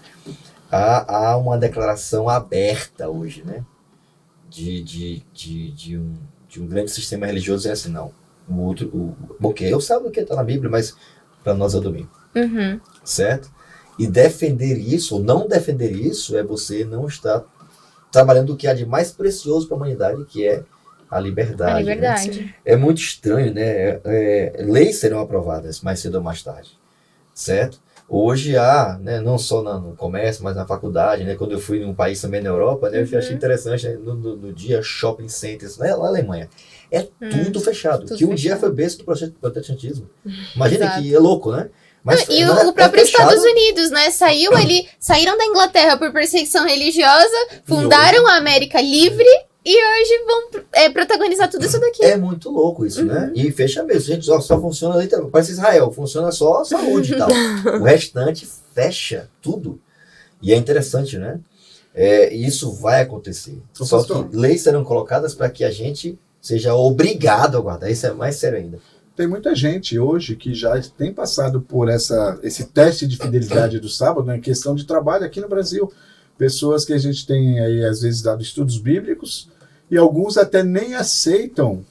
Há uma declaração aberta hoje, né? De um grande sistema religioso dizendo assim, não. Ok, eu sábado que está na Bíblia, mas para nós é o domingo. Certo? E defender isso, ou não defender isso, é você não estar trabalhando o que há de mais precioso para a humanidade, que é a liberdade. A liberdade. Né? É muito estranho, né? Leis serão aprovadas mais cedo ou mais tarde. Certo? Hoje há, né, não só no comércio, mas na faculdade, né? Quando eu fui em um país também na Europa, né, eu achei interessante, né, no dia shopping centers, né, lá na Alemanha. Tudo fechado. Que um dia foi berço do protestantismo. Imagina que é louco, né? Mas, e o próprio Estados Unidos, né? Saíram da Inglaterra por perseguição religiosa, fundaram a América Livre e hoje vão protagonizar tudo isso daqui. É muito louco isso, né? E fecha mesmo. Gente, só funciona, parece Israel, funciona só a saúde e tal. O restante fecha tudo. E é interessante, né? Isso vai acontecer. Só que leis serão colocadas para que a gente seja obrigado a guardar. Isso é mais sério ainda. Tem muita gente hoje que já tem passado por esse teste de fidelidade do sábado, em questão de trabalho aqui no Brasil. Pessoas que a gente tem aí, às vezes, dado estudos bíblicos, e alguns até nem aceitam,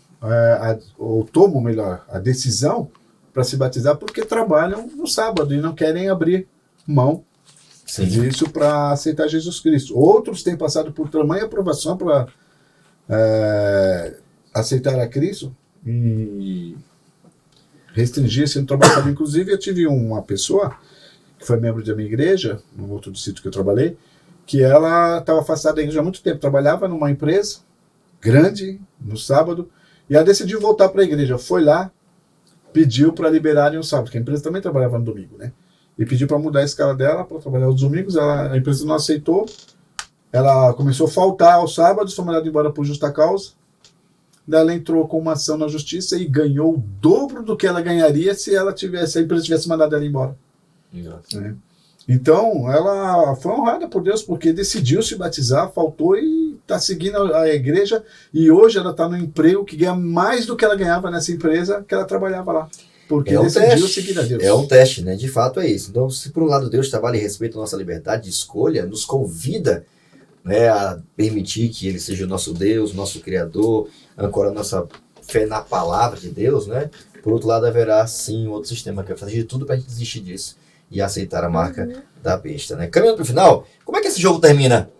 ou tomam, melhor, a decisão para se batizar, porque trabalham no sábado e não querem abrir mão disso para aceitar Jesus Cristo. Outros têm passado por tamanha aprovação para aceitar a Cristo e restringir-se no trabalho. Inclusive, eu tive uma pessoa que foi membro da minha igreja, no outro distrito que eu trabalhei, que ela estava afastada da igreja há muito tempo, trabalhava numa empresa grande, no sábado, e ela decidiu voltar para a igreja. Foi lá, pediu para liberarem o sábado, porque a empresa também trabalhava no domingo, né? E pediu para mudar a escala dela, para trabalhar os domingos. A empresa não aceitou, ela começou a faltar aos sábados, foi mandada embora por justa causa. Daí ela entrou com uma ação na justiça e ganhou o dobro do que ela ganharia se a empresa tivesse mandado ela embora. Então, ela foi honrada por Deus porque decidiu se batizar, faltou e está seguindo a igreja. E hoje ela está no emprego que ganha mais do que ela ganhava nessa empresa que ela trabalhava lá. Porque decidiu seguir a Deus. É um teste, né? De fato é isso. Então, se por um lado Deus trabalha e respeita a nossa liberdade de escolha, nos convida, né, a permitir que Ele seja o nosso Deus, nosso Criador, ancorar a nossa fé na palavra de Deus, né? Por outro lado, haverá sim um outro sistema que vai fazer de tudo para a gente desistir disso e aceitar a marca da besta, né? Caminhando para o final, como é que esse jogo termina?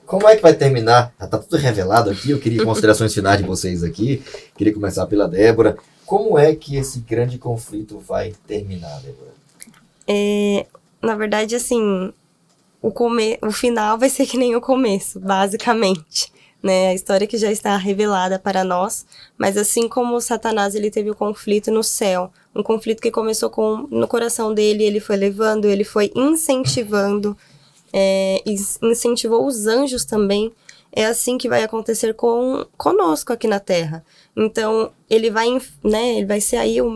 Como é que vai terminar? Já tá tudo revelado aqui, eu queria considerações finais de vocês aqui, queria começar pela Débora. Como é que esse grande conflito vai terminar, Débora? Na verdade, assim, o final vai ser que nem o começo, basicamente. Né? A história que já está revelada para nós, mas assim como Satanás ele teve o conflito no céu, um conflito que começou no coração dele, ele foi levando, ele foi incentivando, incentivou os anjos também. É assim que vai acontecer conosco aqui na Terra. Então, ele vai ser aí um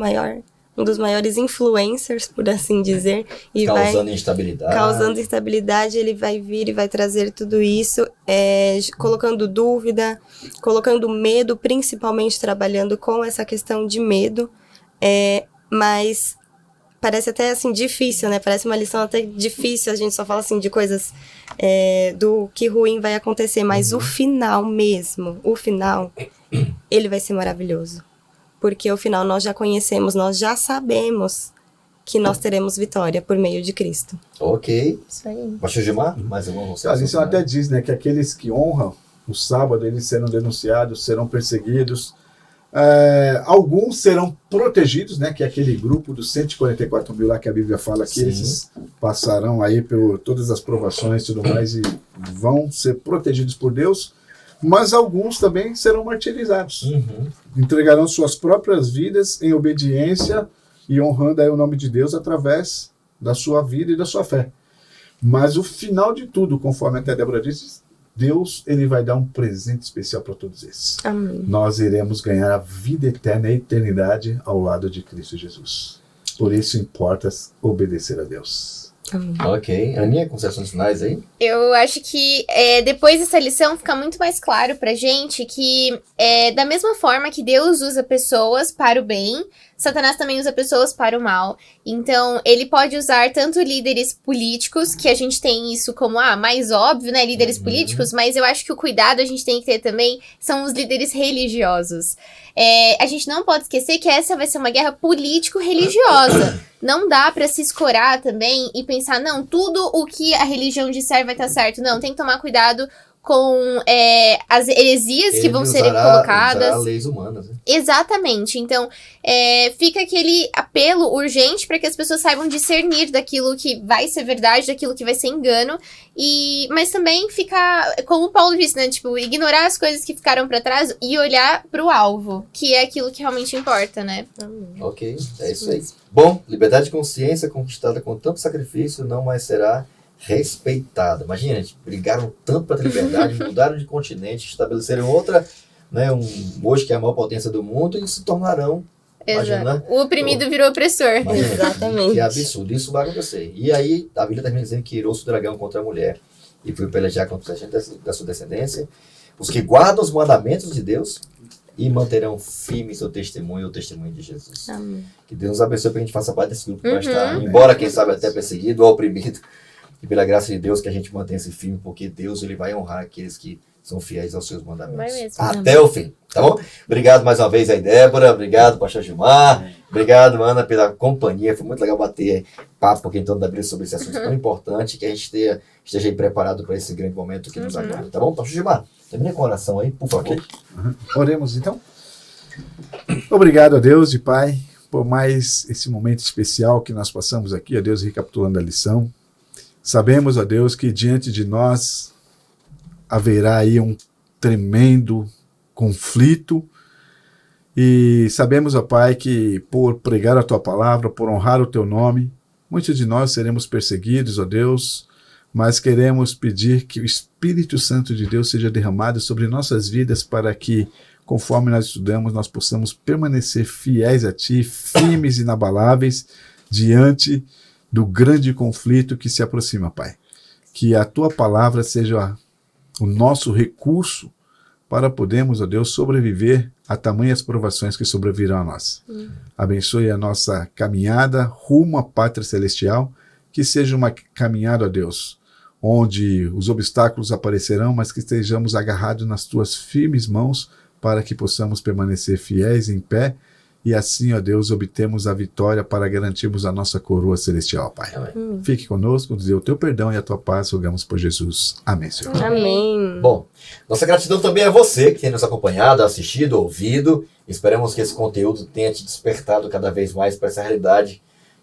dos maiores influencers, por assim dizer. E causando instabilidade. Causando instabilidade, ele vai vir e vai trazer tudo isso, colocando dúvida, colocando medo, principalmente trabalhando com essa questão de medo. Mas parece até assim difícil, né? Parece uma lição até difícil, a gente só fala assim de coisas do que ruim vai acontecer, mas o final mesmo, ele vai ser maravilhoso. Porque o final nós já conhecemos, nós já sabemos que nós teremos vitória por meio de Cristo. Ok. Isso aí. Pastor Gilmar, mais alguma A lição até diz, né, que aqueles que honram o sábado, eles serão denunciados, serão perseguidos. Alguns serão protegidos, né, que é aquele grupo dos 144 mil lá que a Bíblia fala que esses passarão aí por todas as provações e tudo mais e vão ser protegidos por Deus, mas alguns também serão martirizados, entregarão suas próprias vidas em obediência e honrando aí o nome de Deus através da sua vida e da sua fé. Mas o final de tudo, conforme até a Débora disse, Deus ele vai dar um presente especial para todos esses. Amém. Nós iremos ganhar a vida eterna e a eternidade ao lado de Cristo Jesus. Por isso importa obedecer a Deus. Amém. Ok. Aninha, considerações finais aí? Eu acho que depois dessa lição fica muito mais claro pra gente que da mesma forma que Deus usa pessoas para o bem, Satanás também usa pessoas para o mal. Então, ele pode usar tanto líderes políticos, que a gente tem isso como, mais óbvio, né, líderes políticos, mas eu acho que o cuidado a gente tem que ter também são os líderes religiosos. A gente não pode esquecer que essa vai ser uma guerra político-religiosa. Não dá pra se escorar também e pensar, não, tudo o que a religião disser vai estar certo. Não, tem que tomar cuidado com as heresias que vão serem colocadas. Leis humanas, né? Exatamente. Então, fica aquele apelo urgente para que as pessoas saibam discernir daquilo que vai ser verdade, daquilo que vai ser engano. Mas também ficar, como o Paulo disse, né? Tipo, ignorar as coisas que ficaram para trás e olhar para o alvo, que é aquilo que realmente importa, né? Ok, é isso aí. Bom, liberdade de consciência conquistada com tanto sacrifício não mais será respeitada. Imagina, gente, brigaram tanto para ter liberdade, mudaram de continente, estabeleceram outra, né, hoje que é a maior potência do mundo e se tornarão, imagina, o oprimido virou opressor. Imagina, Exatamente. que absurdo, isso vai acontecer. E aí, a Bíblia termina dizendo que irou-se o dragão contra a mulher e foi pelejar contra a da sua descendência, os que guardam os mandamentos de Deus e manterão firme seu testemunho, o testemunho de Jesus. Amém. Que Deus nos abençoe para que a gente faça parte desse grupo que vai estar, embora quem sabe até perseguido ou oprimido, e pela graça de Deus que a gente mantenha esse firme, porque Deus ele vai honrar aqueles que são fiéis aos seus mandamentos. Vai mesmo. Até o fim, tá bom? Obrigado mais uma vez aí, Débora. Obrigado, pastor Gilmar. Obrigado, Ana, pela companhia. Foi muito legal bater papo aqui em torno da Bíblia sobre esse assunto tão importante, que a gente esteja aí preparado para esse grande momento que nos aguarda, tá bom? Pastor Gilmar, termine com a oração aí, por favor. Oremos então. Obrigado a Deus e Pai por mais esse momento especial que nós passamos aqui, a Deus recapitulando a lição. Sabemos, ó Deus, que diante de nós haverá aí um tremendo conflito e sabemos, ó Pai, que por pregar a Tua palavra, por honrar o Teu nome, muitos de nós seremos perseguidos, ó Deus, mas queremos pedir que o Espírito Santo de Deus seja derramado sobre nossas vidas para que, conforme nós estudamos, nós possamos permanecer fiéis a Ti, firmes e inabaláveis diante do grande conflito que se aproxima, Pai. Que a Tua palavra seja o nosso recurso para podermos, ó Deus, sobreviver a tamanhas provações que sobrevirão a nós. Abençoe a nossa caminhada rumo à pátria celestial, que seja uma caminhada, ó Deus, onde os obstáculos aparecerão, mas que estejamos agarrados nas Tuas firmes mãos para que possamos permanecer fiéis em pé e assim, ó Deus, obtemos a vitória para garantirmos a nossa coroa celestial, Pai. Amém. Fique conosco, nos dê o Teu perdão e a Tua paz, rogamos por Jesus. Amém, Senhor. Amém. Bom, nossa gratidão também a você que tem nos acompanhado, assistido, ouvido. Esperamos que esse conteúdo tenha te despertado cada vez mais para essa realidade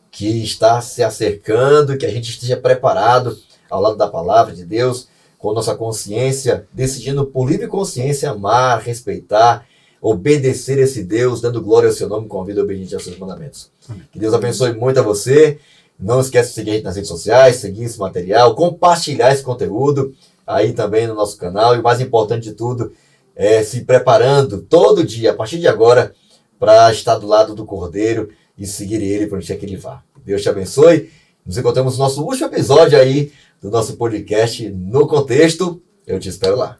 que está se acercando, que a gente esteja preparado ao lado da palavra de Deus, com nossa consciência, decidindo por livre consciência amar, respeitar, obedecer esse Deus, dando glória ao seu nome com a vida obediente aos seus mandamentos. Que Deus abençoe muito a você. Não esquece de seguir a gente nas redes sociais, seguir esse material, compartilhar esse conteúdo aí também no nosso canal. E o mais importante de tudo é se preparando todo dia, a partir de agora, para estar do lado do Cordeiro e seguir ele para onde quer que ele vá. Deus te abençoe. Nos encontramos no nosso último episódio aí do nosso podcast No Contexto. Eu te espero lá.